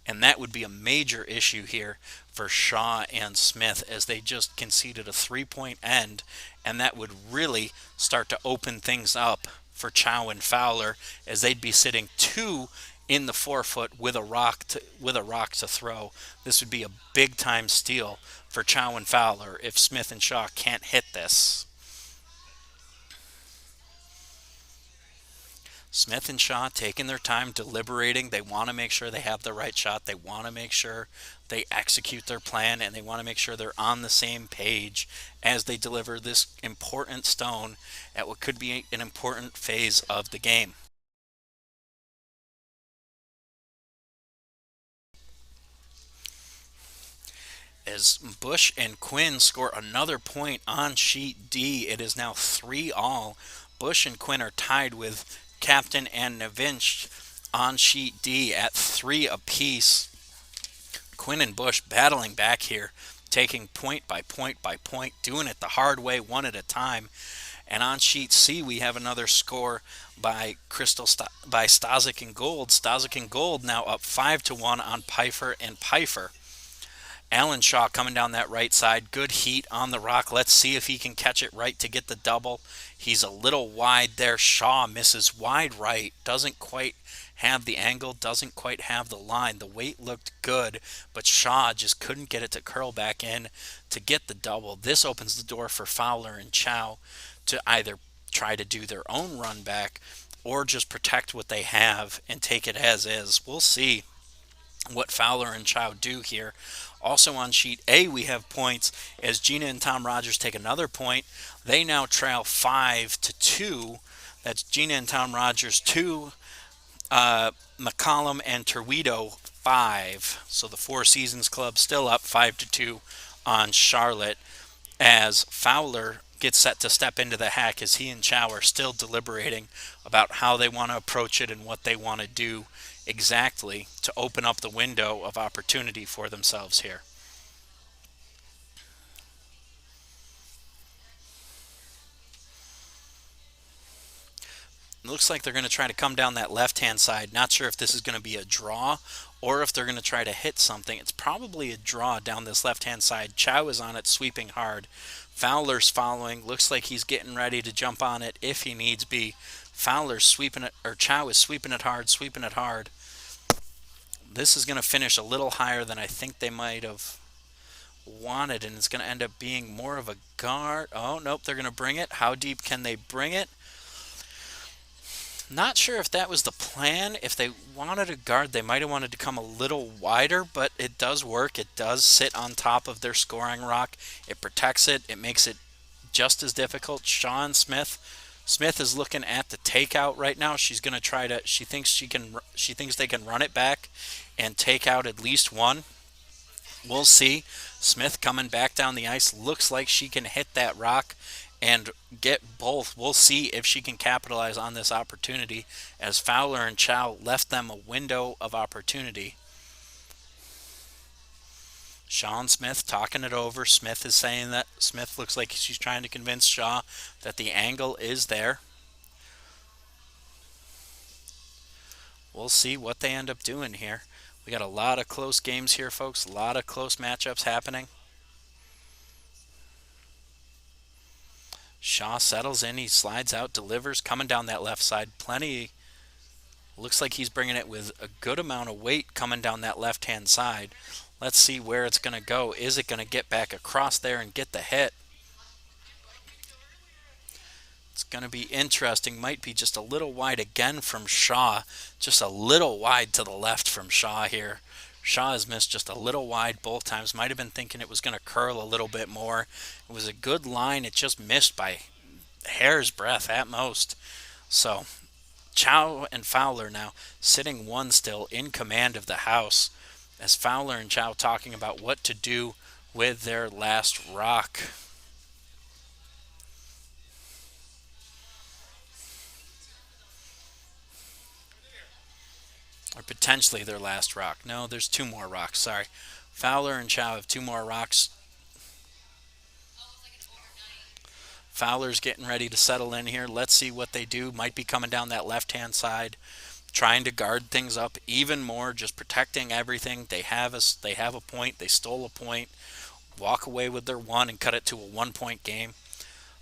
And that would be a major issue here for Shaw and Smith, as they just conceded a 3-point end, and that would really start to open things up for Chow and Fowler, as they'd be sitting two in the 4-foot with a rock to throw. This would be a big time steal for Chow and Fowler if Smith and Shaw can't hit this. Smith and Shaw taking their time, deliberating. They want to make sure they have the right shot. They want to make sure they execute their plan, and they want to make sure they're on the same page as they deliver this important stone at what could be an important phase of the game. As Bush and Quinn score another point on sheet D, it is now 3-all. Bush and Quinn are tied with Captain and Navinch on sheet D at 3 apiece. Quinn and Bush battling back here, taking point by point by point, doing it the hard way, one at a time. And on sheet C, we have another score by Stazik and Gold. Stazik and Gold now up 5-1 on Pfeiffer and Pfeiffer. Alan Shaw coming down that right side. Good heat on the rock. Let's see if he can catch it right to get the double. He's a little wide there. Shaw misses wide right. Doesn't quite have the angle. Doesn't quite have the line. The weight looked good, but Shaw just couldn't get it to curl back in to get the double. This opens the door for Fowler and Chow to either try to do their own run back or just protect what they have and take it as is. We'll see what Fowler and Chow do here. Also on sheet A, we have points as Gina and Tom Rogers take another point. They now trail 5-2. That's Gina and Tom Rogers 2, McCollum and Torwedo 5. So the Four Seasons Club still up 5-2 on Charlotte as Fowler gets set to step into the hack as he and Chow are still deliberating about how they want to approach it and what they want to do exactly to open up the window of opportunity for themselves here. It looks like they're going to try to come down that left-hand side. Not sure if this is going to be a draw or if they're going to try to hit something. It's probably a draw down this left-hand side. Chow is on it, sweeping hard. Fowler's following. Looks like he's getting ready to jump on it if he needs be. Fowler's sweeping it, or Chow is sweeping it hard, sweeping it hard. This is going to finish a little higher than I think they might have wanted, and it's going to end up being more of a guard. Oh, nope, they're going to bring it. How deep can they bring it? Not sure if that was the plan. If they wanted a guard, they might have wanted to come a little wider, but it does work. It does sit on top of their scoring rock. It protects it. It makes it just as difficult. Sean Smith. Smith is looking at the takeout right now. She's going to try to. She thinks she can. She thinks they can run it back, and take out at least one. We'll see. Smith coming back down the ice. Looks like she can hit that rock and get both. We'll see if she can capitalize on this opportunity as Fowler and Chow left them a window of opportunity. Sean Smith talking it over. Smith is saying that Smith looks like she's trying to convince Shaw that the angle is there. We'll see what they end up doing here. We got a lot of close games here, folks. A lot of close matchups happening. Shaw settles in. He slides out, delivers, coming down that left side. Plenty. Looks like he's bringing it with a good amount of weight coming down that left-hand side. Let's see where it's going to go. Is it going to get back across there and get the hit? It's going to be interesting. Might be just a little wide again from Shaw. Just a little wide to the left from Shaw here. Shaw has missed just a little wide both times. Might have been thinking it was going to curl a little bit more. It was a good line. It just missed by a hair's breadth at most. So Chow and Fowler now sitting one still in command of the house as Fowler and Chow talking about what to do with their last rock. Or potentially their last rock. No, there's two more rocks. Sorry. Fowler and Chow have two more rocks. Fowler's getting ready to settle in here. Let's see what they do. Might be coming down that left-hand side, trying to guard things up even more, just protecting everything. They have a point. They stole a point. Walk away with their one and cut it to a one-point game.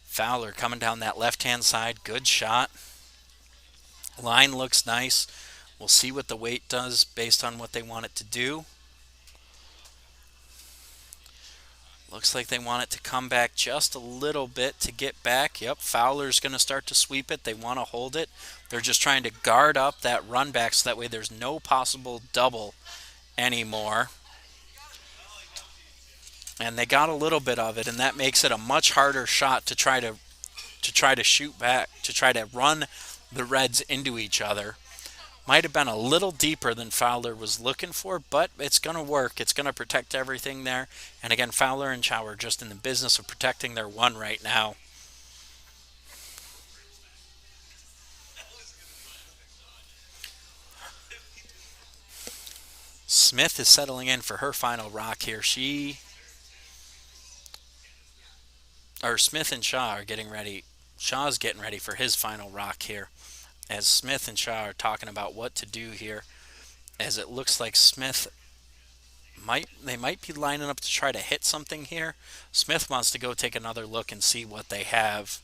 Fowler coming down that left-hand side. Good shot. Line looks nice. We'll see what the weight does based on what they want it to do. Looks like they want it to come back just a little bit to get back. Yep, Fowler's going to start to sweep it. They want to hold it. They're just trying to guard up that run back so that way there's no possible double anymore. And they got a little bit of it, and that makes it a much harder shot to try to shoot back, to try to run the Reds into each other. Might have been a little deeper than Fowler was looking for, but it's going to work. It's going to protect everything there. And again, Fowler and Chow are just in the business of protecting their one right now. Smith is settling in for her final rock here. Smith and Shaw are getting ready. Shaw's getting ready for his final rock here, as Smith and Shaw are talking about what to do here, as it looks like Smith might be lining up to try to hit something here. Smith wants to go take another look and see what they have.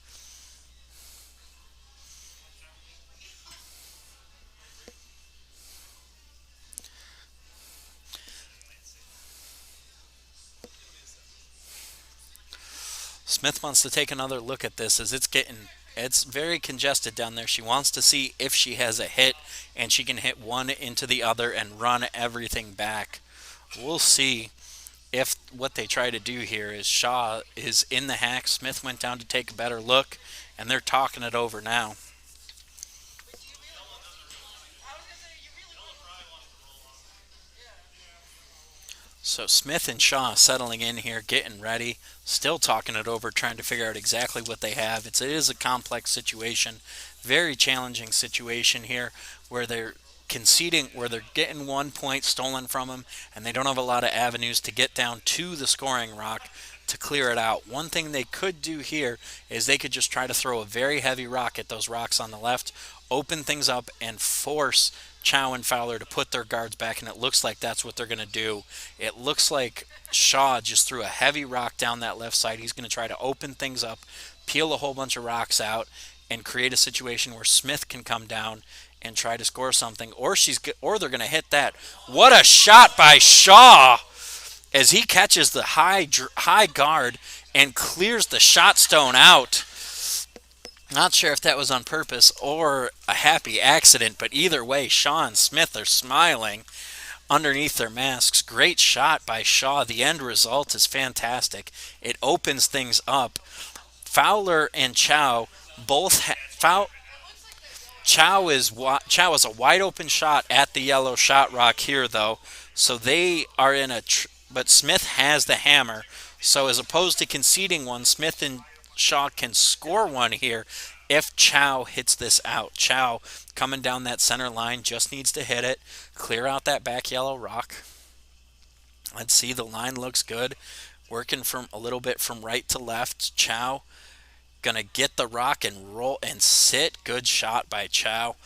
Smith wants to take another look at this as it's getting It's very congested down there. She wants to see if she has a hit and she can hit one into the other and run everything back. We'll see if what they try to do here is Shaw is in the hack. Smith went down to take a better look, and they're talking it over now. So Smith and Shaw settling in here, getting ready, still talking it over, trying to figure out exactly what they have. It is a complex situation, very challenging situation here, where they're conceding, where they're getting 1 point stolen from them, and they don't have a lot of avenues to get down to the scoring rock to clear it out. One thing they could do here is they could just try to throw a very heavy rock at those rocks on the left, open things up, and force Chow and Fowler to put their guards back, and it looks like that's what they're going to do. It looks like Shaw just threw a heavy rock down that left side. He's going to try to open things up, peel a whole bunch of rocks out, and create a situation where Smith can come down and try to score something, or they're going to hit that. What a shot by Shaw as he catches the high guard and clears the shot stone out. Not sure if that was on purpose or a happy accident, but either way, Shaw and Smith are smiling underneath their masks. Great shot by Shaw. The end result is fantastic. It opens things up. Fowler and Chow both Chow is a wide open shot at the yellow shot rock here though, so they are in but Smith has the hammer. So as opposed to conceding one, Smith and Shaw can score one here if Chow hits this out. Chow coming down that center line just needs to hit it, clear out that back yellow rock. Let's see, the line looks good. Working from a little bit from right to left. Chow gonna get the rock and roll and sit. Good shot by Chow.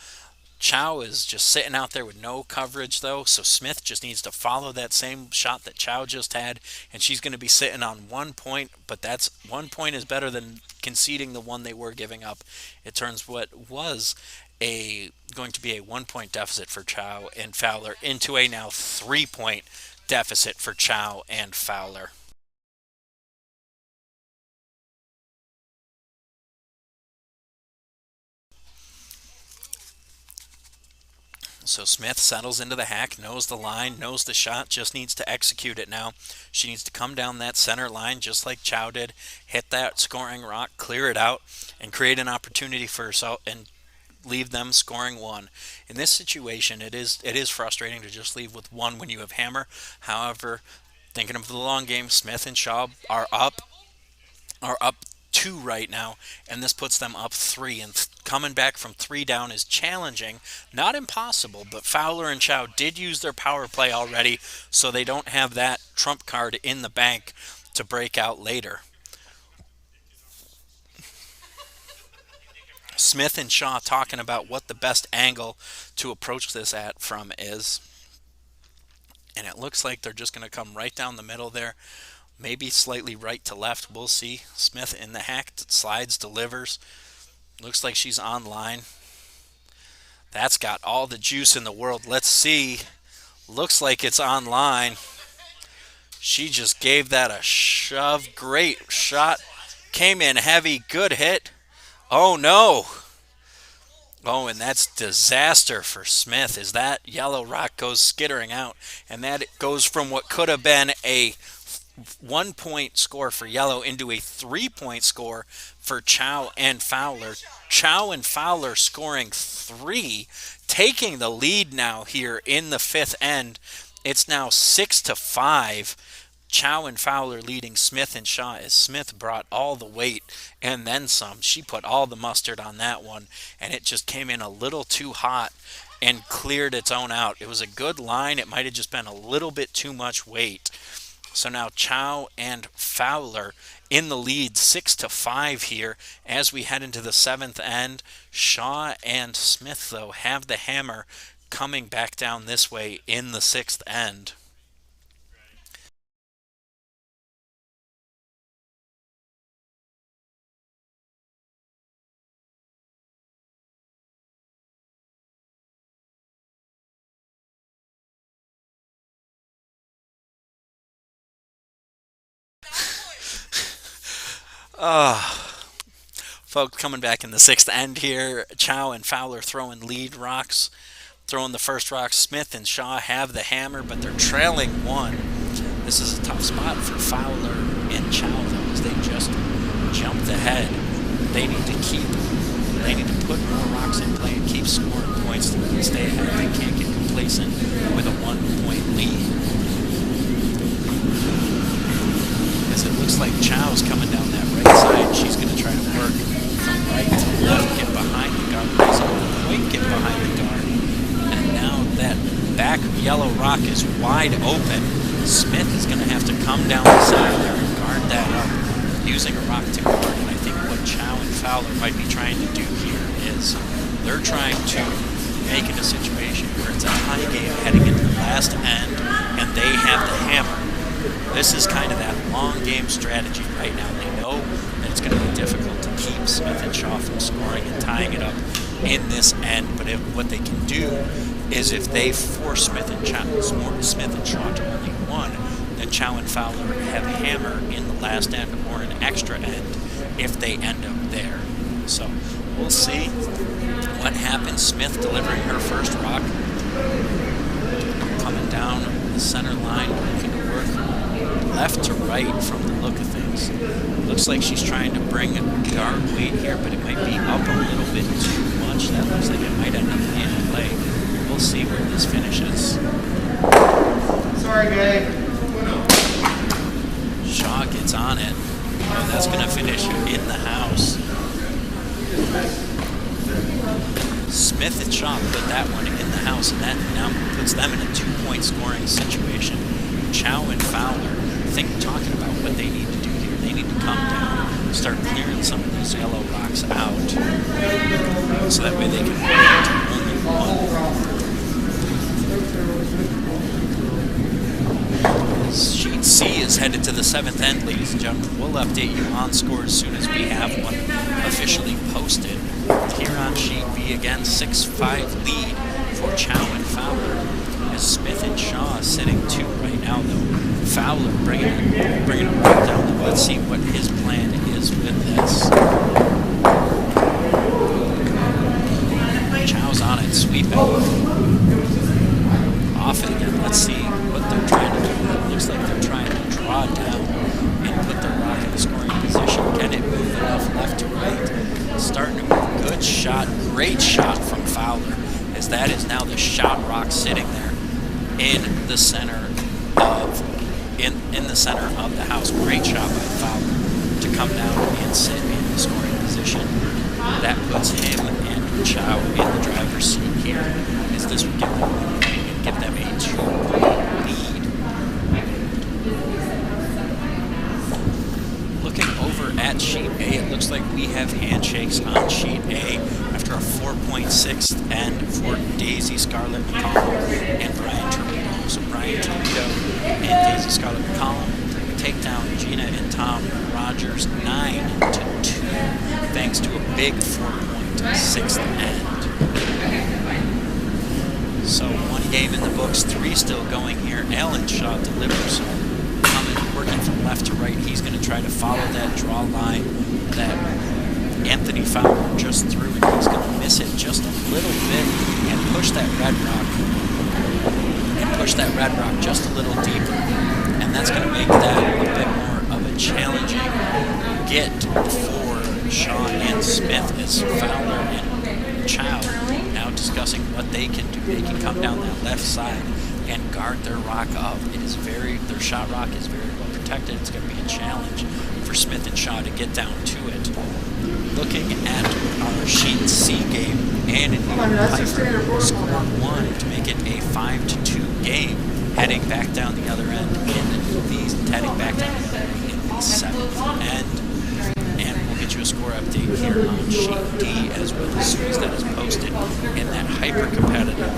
Chow is just sitting out there with no coverage though, so Smith just needs to follow that same shot that Chow just had, and she's going to be sitting on 1 point, but that's 1 point is better than conceding the one they were giving up. It turns what was a going to be a 1 point deficit for Chow and Fowler into a now 3 point deficit for Chow and Fowler. So Smith settles into the hack, knows the line, knows the shot, just needs to execute it now. She needs to come down that center line just like Chow did, hit that scoring rock, clear it out, and create an opportunity for herself and leave them scoring one. In this situation, it is frustrating to just leave with one when you have hammer. However, thinking of the long game, Smith and Shaw are up two right now, and this puts them up three. And coming back from three down is challenging, not impossible. But Fowler and Chow did use their power play already, so they don't have that trump card in the bank to break out later. Smith and Shaw talking about what the best angle to approach this at from is. And it looks like they're just going to come right down the middle there, maybe slightly right to left. We'll see. Smith in the hack slides, delivers. Looks like she's online. That's got all the juice in the world. Let's see. Looks like it's online. She just gave that a shove. Great shot. Came in heavy. Good hit. Oh no. Oh, and that's disaster for Smith as that yellow rock goes skittering out. And that goes from what could have been a 1 point score for yellow into a 3 point score for Chow and Fowler. Chow and Fowler scoring three, taking the lead now here in the fifth end. It's now 6-5. Chow and Fowler leading Smith and Shaw as Smith brought all the weight and then some. She put all the mustard on that one, and it just came in a little too hot and cleared its own out. It was a good line. It might have just been a little bit too much weight. So now Chow and Fowler in the lead 6-5 here as we head into the seventh end. Shaw and Smith, though, have the hammer coming back down this way in the sixth end. Folks, coming back in the sixth end here. Chow and Fowler throwing lead rocks. Throwing the first rock. Smith and Shaw have the hammer, but they're trailing one. This is a tough spot for Fowler and Chow, though, as they just jumped ahead. They need to put more rocks in play and keep scoring points to stay ahead. They can't get complacent with a 1-point lead. As it looks like Chow's coming down that right side. She's going to try to work from right to left, get behind the guard. Doesn't quite get behind the guard. And now that back yellow rock is wide open. Smith is going to have to come down the side there and guard that up using a rock to guard. And I think what Chow and Fowler might be trying to do here is they're trying to make it a situation where it's a high game heading into the last end and they have the hammer. This is kind of that long game strategy right now. They know that it's going to be difficult to keep Smith and Shaw from scoring and tying it up in this end. But what they can do is if they force Smith and Shaw to only one, then Chow and Fowler have hammer in the last end or an extra end if they end up there. So we'll see what happens. Smith delivering her first rock, coming down the center line, looking to work left to right from the look of things. Looks like she's trying to bring guard weight here, but it might be up a little bit too much. That looks like it might end up being play. We'll see where this finishes. Sorry, Gabe. Shaw gets on it. Oh, that's going to finish in the house. Smith and Shaw put that one in the house, and that now puts them in a 2-point scoring situation. Chow and Fowler, I think, talking about what they need to do here. They need to come down, start clearing some of these yellow rocks out, so that way they can get to only one. Sheet C is headed to the 7th end, ladies and gentlemen. We'll update you on score as soon as we have one officially posted. Here on Sheet B, again, 6-5 lead for Chow and Fowler. As Smith and Shaw sitting 2 right now, though. Fowler bringing it right down. Let's see what his plan is with this. Chow's on it, sweeping. Off it again. Let's see what they're trying to do. It looks like they're trying to draw down and put the rock in the scoring position. Can it move enough left to right? Starting to move. Good shot. Great shot from Fowler, as that is now the shot rock sitting there in the center of the house. Great shot by Fowler to come down and sit in the scoring position. That puts him and Chow in the driver's seat here, as this would give them a 2-point lead. Looking over at Sheet A, it looks like we have handshakes on Sheet A after a 4.6 end for Daisy Scarlett McCollum and Brian Torito. So Brian Torito and Daisy Scarlett McCollum take down Gina and Tom Rogers 9-2, thanks to a big 4.6 end. So 1 game in the books, 3 still going here. Alan Shaw delivers, working from left to right. He's going to try to follow that draw line that Anthony Fowler just threw, and he's going to miss it just a little bit and push that red rock just a little deeper, and that's going to make that a bit more of a challenging get for Shaw and Smith, as Fowler and Chow now discussing what they can do. They can come down that left side and guard their rock up. Their shot rock is very well protected. It's going to be a challenge for Smith and Shaw to get down to it. Looking at our Sheet C game, and Piper scored 1 to make it a 5-2 game, heading back down the other end heading back down in the 7th end. And we'll get you a score update here on Sheet D as well, as soon as that is posted in that hyper-competitive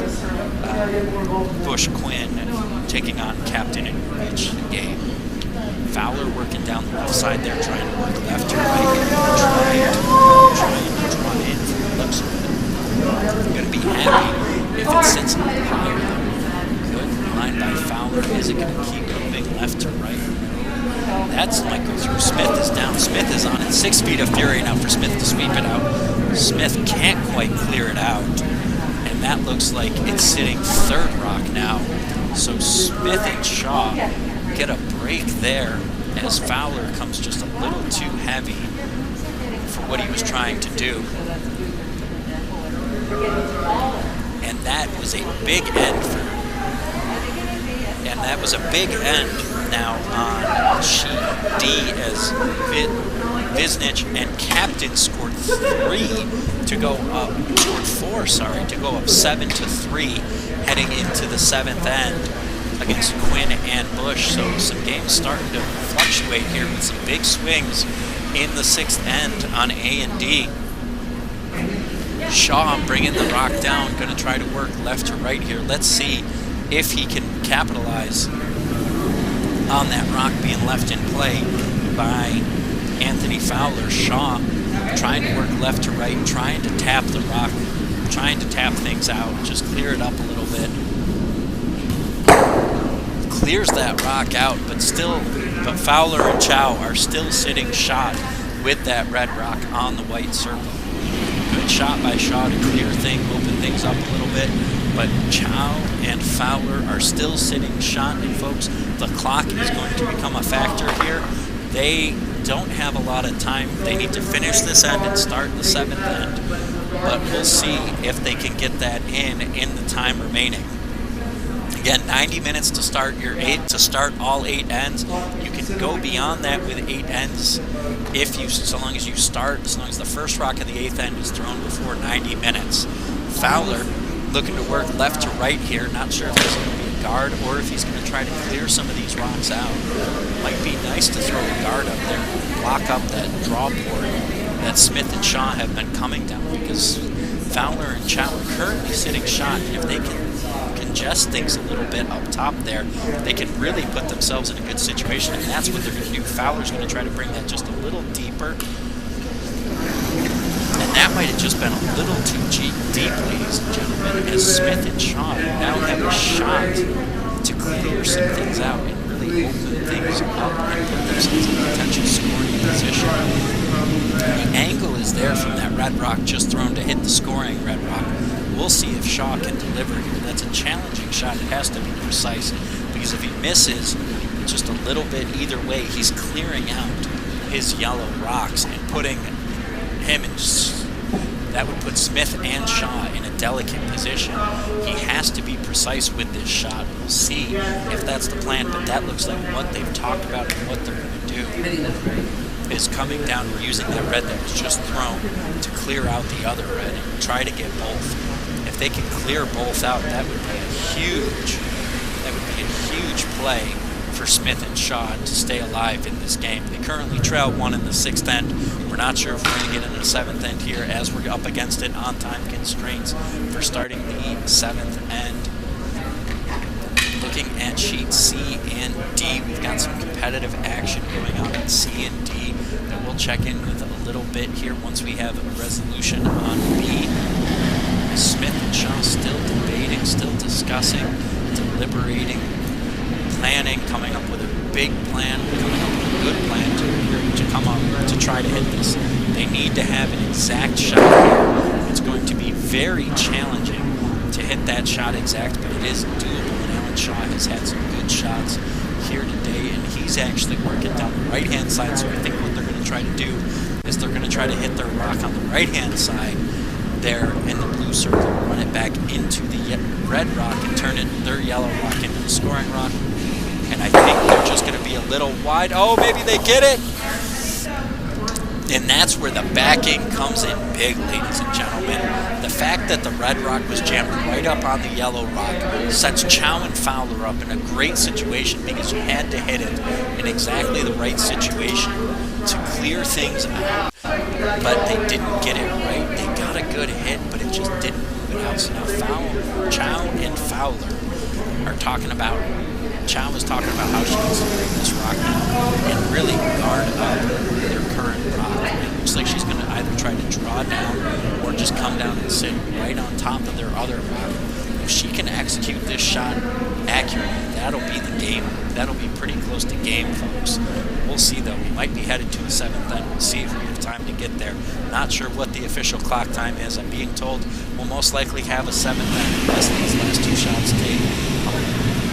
Bush Quinn taking on Captain and Rich game. Fowler working down the left side there, trying to work left to right, trying to draw in from the looks of it. I'm going to be happy if it sits higher. Good line by Fowler. Is it going to keep moving left to right? No. That's might go through. Smith is down. Smith is on it. 6 feet of fury now for Smith to sweep it out. Smith can't quite clear it out. And that looks like it's sitting third rock now. So Smith and Shaw get a break there as Fowler comes just a little too heavy for what he was trying to do. And that was a big end for now on sheet D as Visnich and Captain scored 4, to go up 7-3 heading into the 7th end against Quinn and Bush. So some games starting to fluctuate here with some big swings in the 6th end on A and D. Shaw bringing the rock down, going to try to work left to right here. Let's see if he can capitalize on that rock being left in play by Anthony Fowler. Shaw trying to work left to right, trying to tap the rock, trying to tap things out, just clear it up a little bit. Clears that rock out, but Fowler and Chow are still sitting shot with that red rock on the white circle. Good shot by Shaw to clear things, open things up a little bit, but Chow and Fowler are still sitting shot, and folks, the clock is going to become a factor here. They don't have a lot of time. They need to finish this end and start the 7th end, but we'll see if they can get that in the time remaining. Again, 90 minutes to start all 8 ends. You can go beyond that with 8 ends so long as the first rock of the 8th end is thrown before 90 minutes. Fowler looking to work left to right here. Not sure if there's going to be a guard or if he's going to try to clear some of these rocks out. Might be nice to throw a guard up there and block up that draw port that Smith and Shaw have been coming down, because Fowler and Chow are currently sitting shot, and if they can congest things a little bit up top there, they can really put themselves in a good situation, and that's what they're going to do. Fowler's going to try to bring that just a little deeper, and that might have just been a little too deep, ladies and gentlemen, as Smith and Shaw now have a shot to clear some things out and really open things up and put themselves in a potential scoring position. The angle is there from that red rock just thrown to hit the scoring red rock. We'll see if Shaw can deliver here. That's a challenging shot. It has to be precise, because if he misses just a little bit either way, he's clearing out his yellow rocks and putting him in. That would put Smith and Shaw in a delicate position. He has to be precise with this shot. We'll see if that's the plan, but that looks like what they've talked about and what they're going to do is coming down and using that red that was just thrown to clear out the other red and try to get both. If they can clear both out, that would be a huge play for Smith and Shaw to stay alive in this game. They currently trail 1 in the 6th end. We're not sure if we're going to get into the 7th end here, as we're up against it on time constraints for starting the 7th end. Looking at sheet C and D, we've got some competitive action going on in C and D that we'll check in with a little bit here once we have a resolution on B. Smith and Shaw still debating, still discussing, deliberating, planning, coming up with a big plan, coming up with a good plan to come up to try to hit this. They need to have an exact shot here. It's going to be very challenging to hit that shot exact, but it is doable, and Alan Shaw has had some good shots here today, and he's actually working down the right-hand side, so I think what they're going to try to do is they're going to try to hit their rock on the right-hand side there in the blue circle, run it back into the red rock and turn their yellow rock into the scoring rock. And I think they're just going to be a little wide. Oh, maybe they get it. And that's where the backing comes in big, ladies and gentlemen. The fact that the red rock was jammed right up on the yellow rock sets Chow and Fowler up in a great situation, because you had to hit it in exactly the right situation to clear things out. But they didn't get it right. They got a good hit, but it just didn't move it out. So now Chow and Fowler are talking about, Chow is talking about how she needs to bring this rock down and really guard up their current rock. It looks like she's going to either try to draw down or just come down and sit right on top of their other rock. If she can execute this shot accurately, that'll be the game. That'll be pretty close close to game, folks. We'll see, though. We might be headed to a 7th end. We'll see if we have time to get there. Not sure what the official clock time is. I'm being told we'll most likely have a 7th end unless these last two shots take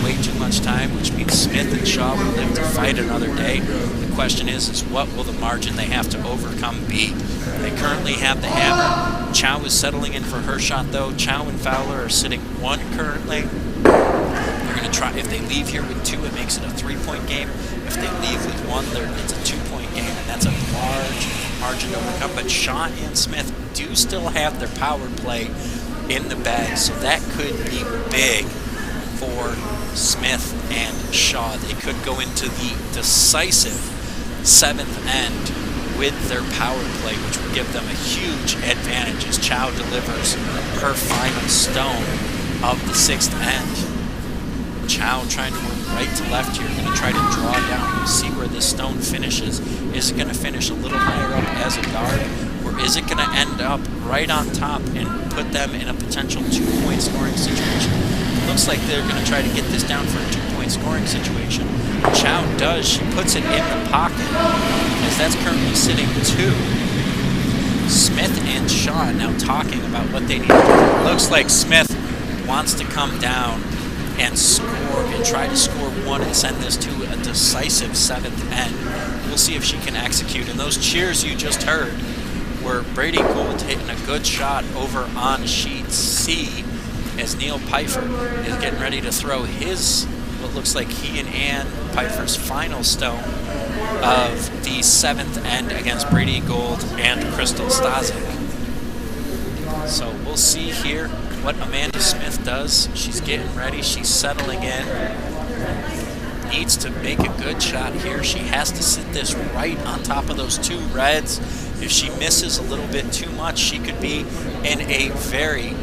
way too much time, which means Smith and Shaw will live to fight another day. The question is what will the margin they have to overcome be? They currently have the hammer. Chow is settling in for her shot, though. Chow and Fowler are sitting 1 currently. They're going to try. If they leave here with 2, it makes it a 3-point game. If they leave with 1, it's a 2-point game, and that's a large margin to overcome. But Shaw and Smith do still have their power play in the bag, so that could be big for Smith and Shaw. They could go into the decisive 7th end with their power play, which would give them a huge advantage as Chow delivers her final stone of the 6th end. Chow trying to work right to left here, going to try to draw down. We'll see where this stone finishes. Is it going to finish a little higher up as a guard, or is it going to end up right on top and put them in a potential 2-point scoring situation? It looks like they're going to try to get this down for a 2-point scoring situation. Chow does. She puts it in the pocket, as that's currently sitting 2. Smith and Shaw now talking about what they need to do. It looks like Smith wants to come down and score and try to score 1 and send this to a decisive 7th end. We'll see if she can execute. And those cheers you just heard were Brady Gould hitting a good shot over on sheet C as Neil Pfeiffer is getting ready to throw his, what looks like he and Ann Pfeiffer's final stone of the 7th end against Brady Gould and Crystal Stasic. So we'll see here what Amanda Smith does. She's getting ready. She's settling in. Needs to make a good shot here. She has to sit this right on top of those 2 reds. If she misses a little bit too much, she could be in a very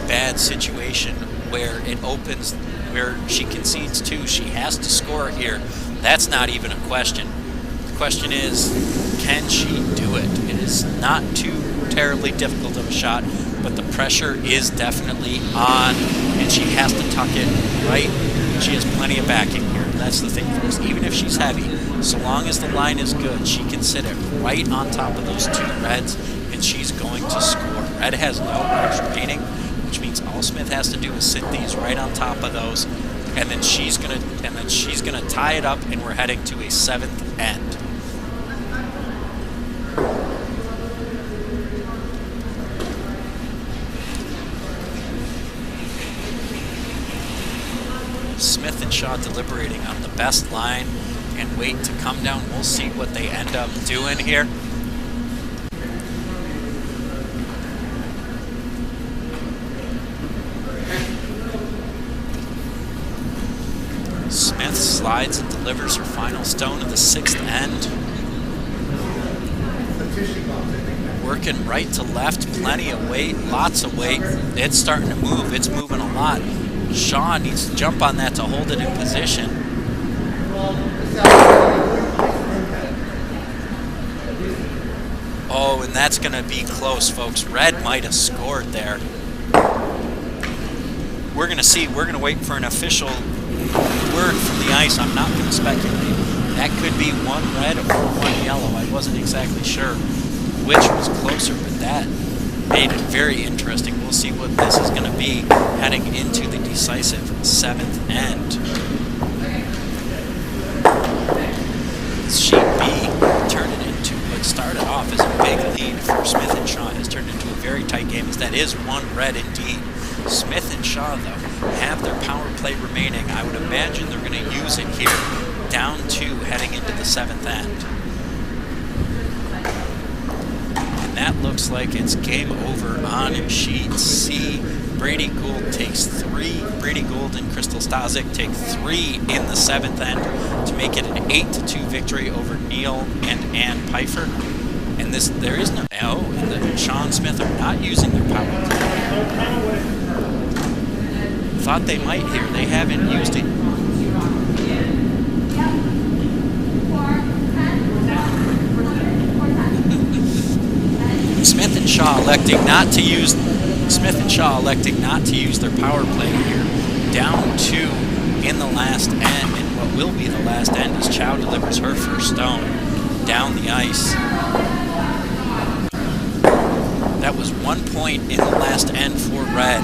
bad situation where it opens, where she concedes 2. She has to score here. That's not even a question. The question is, can she do it? It is not too terribly difficult of a shot, but the pressure is definitely on, and she has to tuck it right. She has plenty of backing here. That's the thing, folks. Even if she's heavy, so long as the line is good, she can sit it right on top of those 2 reds, and she's going to score. Red has no reds remaining, which means all Smith has to do is sit these right on top of those, and then she's gonna tie it up, and we're heading to a 7th end. Smith and Shaw deliberating on the best line and weight to come down. We'll see what they end up doing here. Smith slides and delivers her final stone of the 6th end. Working right to left, plenty of weight, lots of weight. It's starting to move. It's moving a lot. Shaw needs to jump on that to hold it in position. Oh, and that's going to be close, folks. Red might have scored there. We're going to see. We're going to wait for an official word from the ice. I'm not going to speculate. That could be 1 red or 1 yellow. I wasn't exactly sure which was closer, but that made it very interesting. We'll see what this is going to be heading into the decisive 7th end. Sheet B turned it into what started off as a big lead for Smith and Shaw has turned into a very tight game, as that is 1 red indeed. Smith and Shaw, though, have their power play remaining. I would imagine they're going to use it here, down 2 heading into the 7th end. That looks like it's game over on sheet C. Brady Gould takes 3. Brady Gould and Crystal Stasic take 3 in the 7th end to make it an 8-2 victory over Neil and Ann Pfeiffer. And there is no, and the Shaw and Smith are not using their power play. Thought they might here. They haven't used it. Smith and Shaw electing not to use their power play here. Down 2 in the last end, and what will be the last end as Chow delivers her first stone down the ice. That was 1 point in the last end for Red,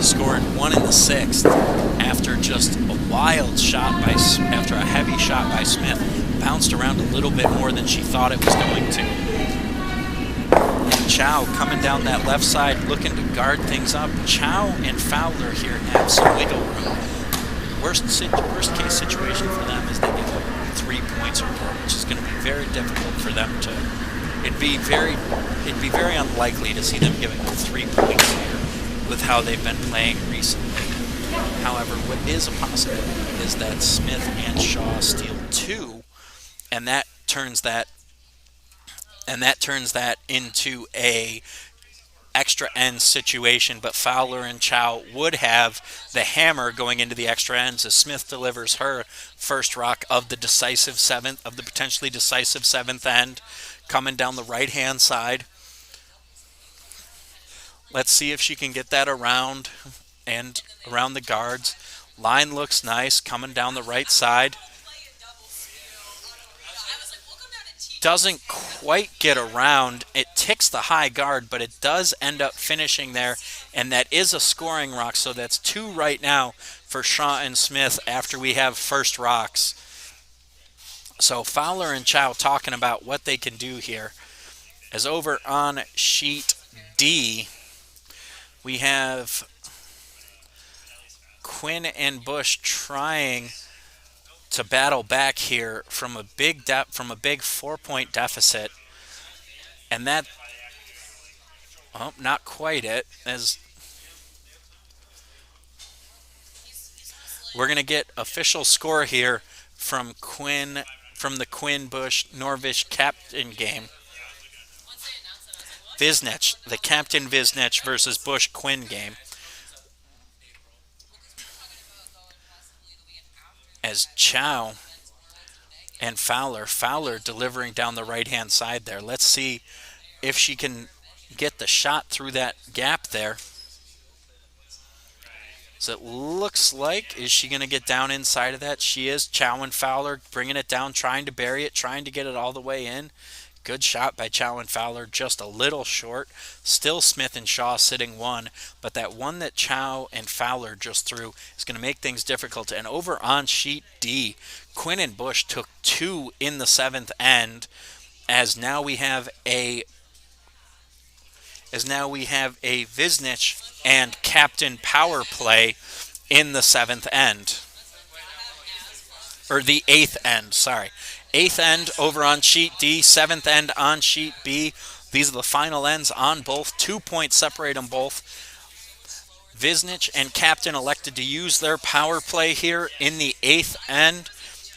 scoring one in the sixth after just a wild shot after a heavy shot by Smith. Bounced around a little bit more than she thought it was going to. And Chow coming down that left side looking to guard things up. Chow and Fowler here have some wiggle room. Worst case situation for them is they give up 3 points or more, which is going to be very difficult for them to. It'd be very unlikely to see them giving up 3 points here with how they've been playing recently. However, what is a possibility is that Smith and Shaw steal 2, and that turns that into a extra end situation, but Fowler and Chow would have the hammer going into the extra ends as Smith delivers her first rock of the potentially decisive seventh end, coming down the right hand side. Let's see if she can get that around the guards. Line looks nice, coming down the right side. Doesn't quite get around. It ticks the high guard, but it does end up finishing there, and that is a scoring rock. So that's 2 right now for Shaw and Smith after we have first rocks. So Fowler and Chow talking about what they can do here. As over on sheet D, we have Quinn and Bush trying to battle back here from a big 4-point deficit, and that not quite it, as we're going to get official score here from the Quinn Bush Norvish captain game. The Captain Viznech versus Bush Quinn game. As Chow and Fowler delivering down the right-hand side there. Let's see if she can get the shot through that gap there. So it looks like, is she going to get down inside of that? She is. Chow and Fowler bringing it down, trying to bury it, trying to get it all the way in. Good shot by Chow and Fowler, just a little short. Still Smith and Shaw sitting 1, but that one that Chow and Fowler just threw is going to make things difficult. And over on sheet D, Quinn and Bush took 2 in the 7th end, as now we have a Viznech and Captain power play in the 7th end. Or the 8th end, sorry. 8th end over on sheet D, 7th end on sheet B. These are the final ends on both. 2 points separate them both. Viznech and Captain elected to use their power play here in the 8th end.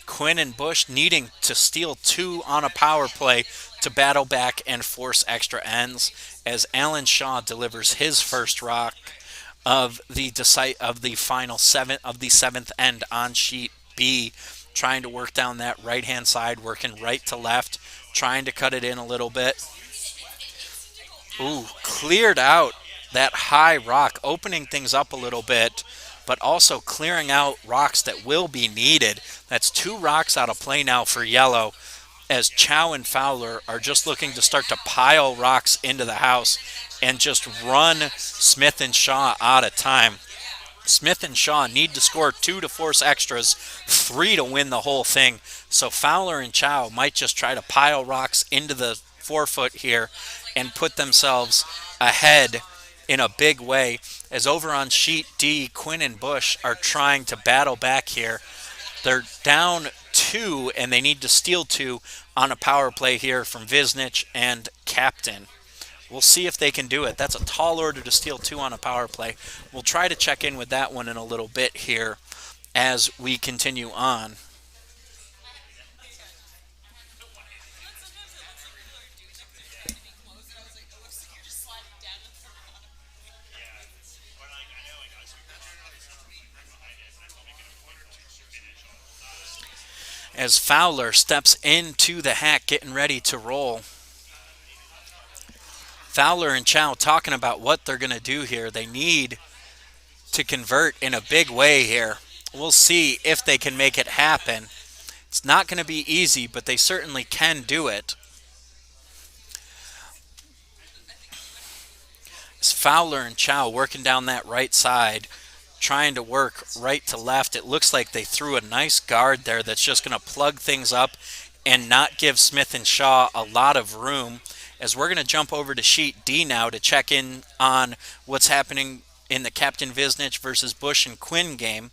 Quinn and Bush needing to steal 2 on a power play to battle back and force extra ends, as Alan Shaw delivers his first rock of the final 7th end on sheet B, trying to work down that right-hand side, working right to left, trying to cut it in a little bit. Ooh, cleared out that high rock, opening things up a little bit, but also clearing out rocks that will be needed. That's 2 rocks out of play now for yellow, as Chow and Fowler are just looking to start to pile rocks into the house and just run Smith and Shaw out of time. Smith and Shaw need to score 2 to force extras, 3 to win the whole thing. So Fowler and Chow might just try to pile rocks into the forefoot here and put themselves ahead in a big way. As over on sheet D, Quinn and Bush are trying to battle back here. They're down 2, and they need to steal 2 on a power play here from Viznech and Captain. We'll see if they can do it. That's a tall order to steal 2 on a power play. We'll try to check in with that one in a little bit here as we continue on. As Fowler steps into the hack, getting ready to roll. Fowler and Chow talking about what they're going to do here. They need to convert in a big way here. We'll see if they can make it happen. It's not going to be easy, but they certainly can do it. It's Fowler and Chow working down that right side, trying to work right to left. It looks like they threw a nice guard there that's just going to plug things up and not give Smith and Shaw a lot of room. As we're going to jump over to sheet D now to check in on what's happening in the Captain Visnich versus Bush and Quinn game.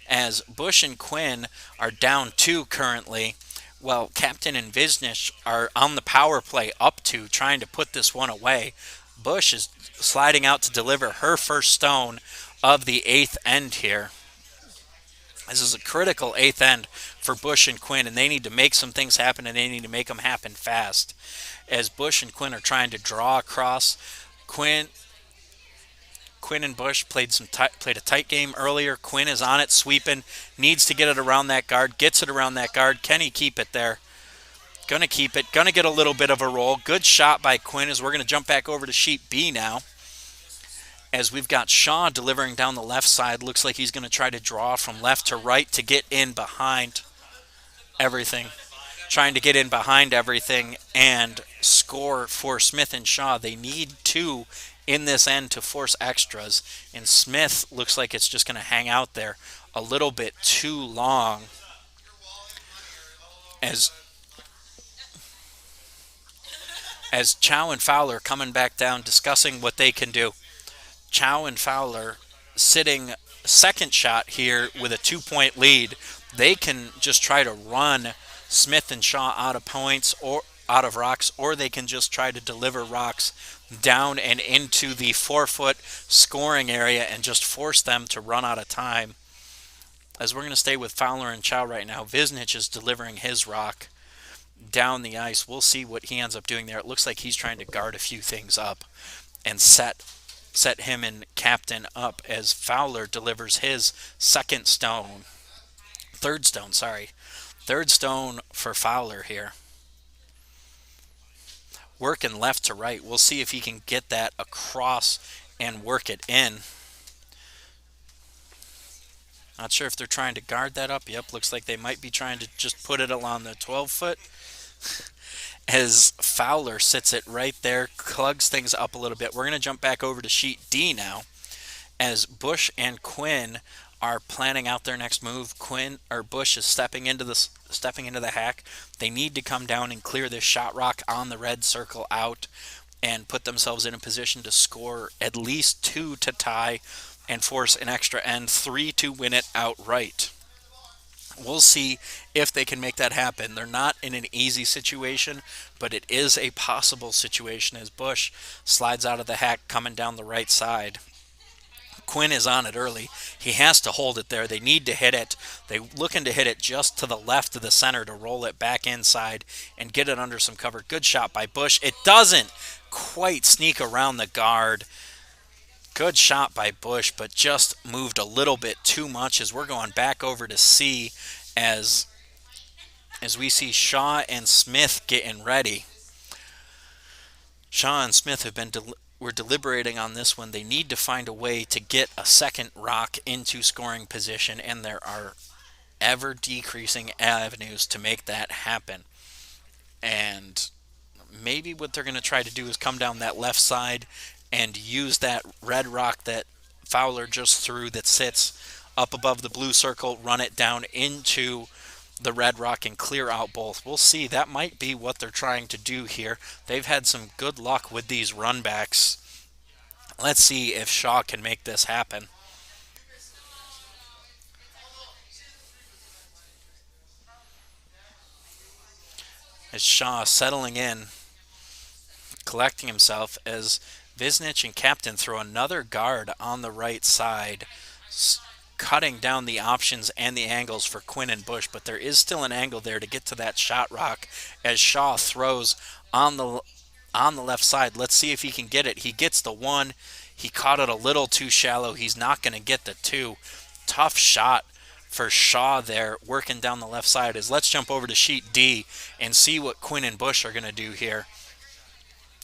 As Bush and Quinn are down two currently, while Captain and Visnich are on the power play up two, trying to put this one away. Bush is sliding out to deliver her first stone of the eighth end here. This is a critical eighth end for Bush and Quinn, and they need to make some things happen, and they need to make them happen fast. As Bush and Quinn are trying to draw across, Quinn and Bush played a tight game earlier. Quinn is on it, sweeping, needs to get it around that guard, gets it around that guard. Can he keep it there? Gonna keep it, gonna get a little bit of a roll. Good shot by Quinn as we're gonna jump back over to sheet B now. As we've got Shaw delivering down the left side. Looks like he's gonna try to draw from left to right to get in behind everything. Trying to get in behind everything and score for Smith and Shaw. They need two in this end to force extras, and Smith looks like it's just going to hang out there a little bit too long. As as Chow and Fowler coming back down, discussing what they can do. Chow and Fowler sitting second shot here with a 2 point lead. They can just try to run Smith and Shaw out of points or out of rocks, or they can just try to deliver rocks down and into the 4 foot scoring area and just force them to run out of time. As we're going to stay with Fowler and Chow right now, Visnich is delivering his rock down the ice. We'll see what he ends up doing there. It looks like he's trying to guard a few things up and set him and Captain up as Fowler delivers his third stone, sorry. Third stone for Fowler here. Working left to right. We'll see if he can get that across and work it in. Not sure if they're trying to guard that up. Yep, looks like they might be trying to just put it along the 12 foot. As Fowler sits it right there, clugs things up a little bit. We're going to jump back over to sheet D now. As Bush and Quinn are planning out their next move, Bush is stepping into the hack. They need to come down and clear this shot rock on the red circle out and put themselves in a position to score at least two to tie and force an extra end, three to win it outright. We'll see if they can make that happen. They're not in an easy situation, but it is a possible situation as Bush slides out of the hack coming down the right side. Quinn is on it early. He has to hold it there. They need to hit it. They're looking to hit it just to the left of the center to roll it back inside and get it under some cover. Good shot by Bush. It doesn't quite sneak around the guard. Good shot by Bush, but just moved a little bit too much as we're going back over to C as we see Shaw and Smith getting ready. Shaw and Smith we're deliberating on this one. They need to find a way to get a second rock into scoring position, and there are ever decreasing avenues to make that happen. And maybe what they're going to try to do is come down that left side and use that red rock that Fowler just threw that sits up above the blue circle, run it down into the red rock and clear out both. We'll see. That might be what they're trying to do here. They've had some good luck with these runbacks. Let's see if Shaw can make this happen. As Shaw settling in, collecting himself as Visnich and Captain throw another guard on the right side, cutting down the options and the angles for Quinn and Bush, but there is still an angle there to get to that shot rock as Shaw throws on the left side. Let's see if he can get it. He gets the one. He caught it a little too shallow. He's not going to get the two. Tough shot for Shaw there, working down the left side. Let's jump over to sheet D and see what Quinn and Bush are going to do here.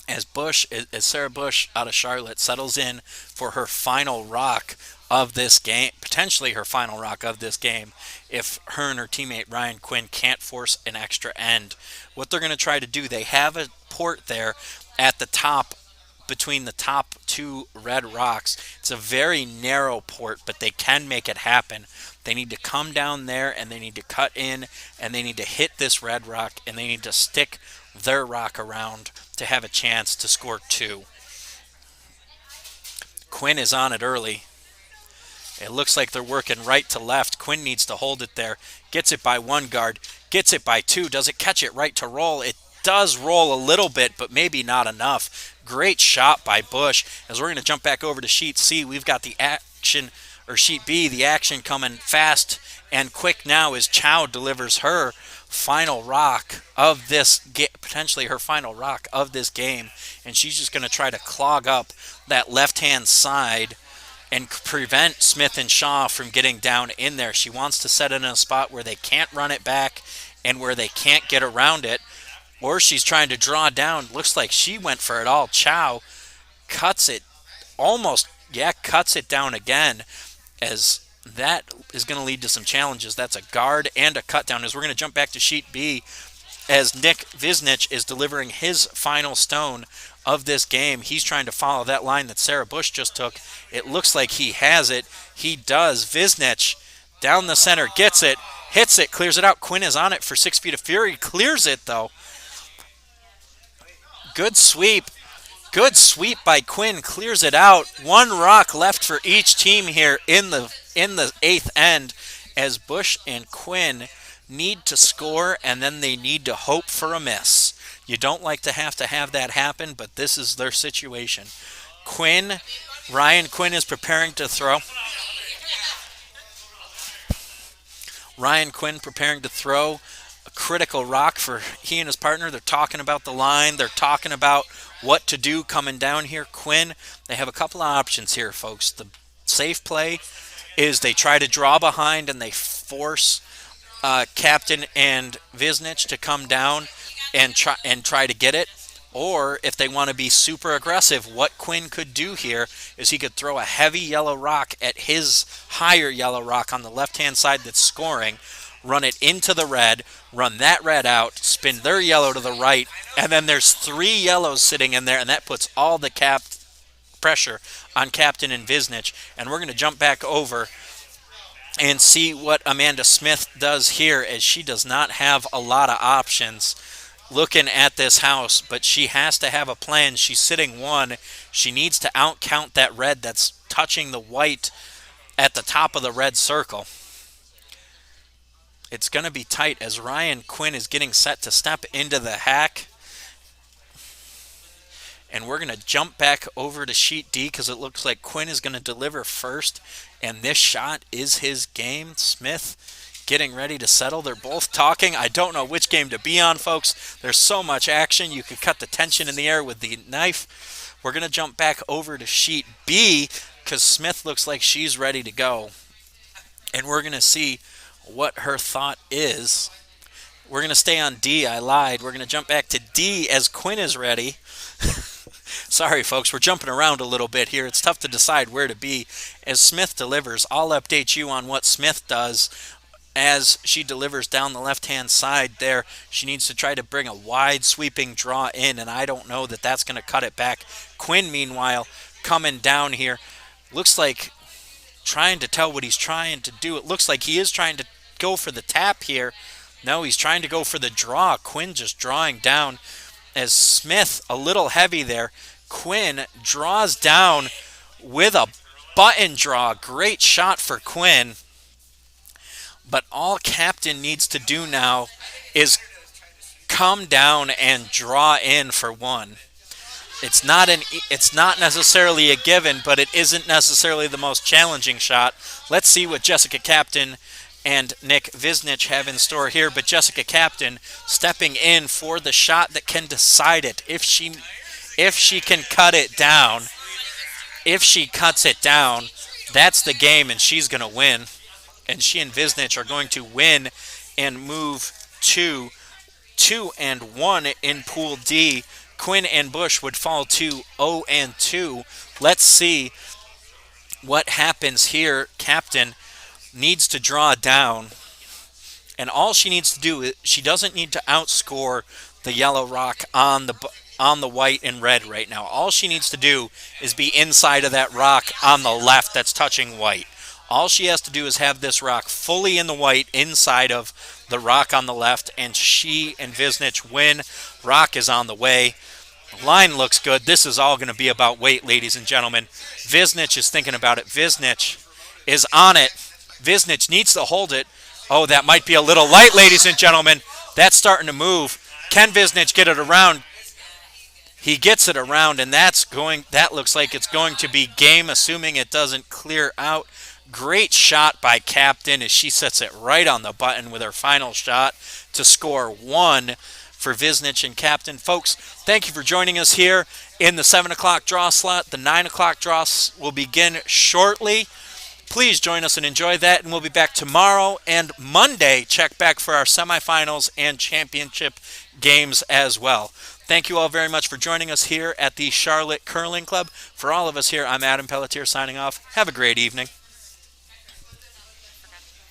as Sarah Bush out of Charlotte settles in for her final rock of this game, potentially her final rock of this game, if her and her teammate Ryan Quinn can't force an extra end. What they're going to try to do, they have a port there at the top between the top two red rocks. It's a very narrow port, but they can make it happen. They need to come down there and they need to cut in and they need to hit this red rock and they need to stick their rock around to have a chance to score two. Quinn is on it early. It looks like they're working right to left. Quinn needs to hold it there. Gets it by one guard. Gets it by two. Does it catch it right to roll? It does roll a little bit, but maybe not enough. Great shot by Bush. As we're going to jump back over to sheet C, we've got the action, or sheet B, the action coming fast and quick now as Chow delivers her final rock of this, potentially her final rock of this game. And she's just going to try to clog up that left-hand side and prevent Smith and Shaw from getting down in there. She wants to set it in a spot where they can't run it back and where they can't get around it. Or she's trying to draw down. Looks like she went for it all. Chow cuts it almost, cuts it down again, as that is going to lead to some challenges. That's a guard and a cut down. As we're going to jump back to sheet B, as Nick Visnich is delivering his final stone of this game. He's trying to follow that line that Sarah Bush just took. It looks like he has it. He does. Visnich down the center, gets it, hits it, clears it out. Quinn is on it for 6 feet of fury. Clears it, though. Good sweep. Good sweep by Quinn. Clears it out. One rock left for each team here in the eighth end, as Bush and Quinn need to score, and then they need to hope for a miss. You don't like to have that happen, but this is their situation. Ryan Quinn is preparing to throw. Ryan Quinn preparing to throw a critical rock for he and his partner. They're talking about the line. They're talking about what to do coming down here. Quinn, they have a couple of options here, folks. The safe play is they try to draw behind and they force Captain and Visnich to come down and try to get it. Or if they want to be super aggressive, what Quinn could do here is he could throw a heavy yellow rock at his higher yellow rock on the left-hand side that's scoring, run it into the red, run that red out, spin their yellow to the right, and then there's 3 yellows sitting in there, and that puts all the pressure on Captain and Visnich. And we're going to jump back over and see what Amanda Smith does here, as she does not have a lot of options looking at this house, but she has to have a plan. She's sitting 1. She needs to outcount that red that's touching the white at the top of the red circle. It's going to be tight as Ryan Quinn is getting set to step into the hack. And we're going to jump back over to sheet D because it looks like Quinn is going to deliver first. And this shot is his game. Smith getting ready to settle. They're both talking. I don't know which game to be on, folks. There's so much action. You could cut the tension in the air with the knife. We're going to jump back over to sheet B because Smith looks like she's ready to go. And we're going to see what her thought is. We're going to stay on D. I lied. We're going to jump back to D as Quinn is ready. Sorry, folks, we're jumping around a little bit here. It's tough to decide where to be as Smith delivers. I'll update you on what Smith does as she delivers down the left-hand side there. She needs to try to bring a wide sweeping draw in, and I don't know that that's going to cut it back. Quinn, meanwhile, coming down here. Looks like trying to tell what he's trying to do. It looks like he is trying to go for the tap here. No, he's trying to go for the draw. Quinn just drawing down as Smith a little heavy there. Quinn draws down with a button draw. Great shot for Quinn. But all Captain needs to do now is come down and draw in for 1. It's not necessarily a given, but it isn't necessarily the most challenging shot. Let's see what Jessica Captain and Nick Visnich have in store here. But Jessica Captain stepping in for the shot that can decide it. If she can cut it down, if she cuts it down, that's the game, and she's going to win. And she and Visnich are going to win and move to 2-1 in Pool D. Quinn and Bush would fall to 0-2. Let's see what happens here. Captain needs to draw down, and all she needs to do is she doesn't need to outscore the yellow rock on the white and red right now. All she needs to do is be inside of that rock on the left that's touching white. All she has to do is have this rock fully in the white inside of the rock on the left, and she and Visnich win. Rock is on the way. Line looks good. This is all going to be about weight, ladies and gentlemen. Visnich is thinking about it. Visnich is on it. Visnich needs to hold it. Oh, that might be a little light, ladies and gentlemen. That's starting to move. Can Visnich get it around? He gets it around, and that looks like it's going to be game, assuming it doesn't clear out. Great shot by Captain as she sets it right on the button with her final shot to score one for Visnich and Captain. Folks, thank you for joining us here in the 7 o'clock draw slot. The 9 o'clock draw will begin shortly. Please join us and enjoy that, and we'll be back tomorrow and Monday. Check back for our semifinals and championship games as well. Thank you all very much for joining us here at the Charlotte Curling Club. For all of us here, I'm Adam Pelletier signing off. Have a great evening.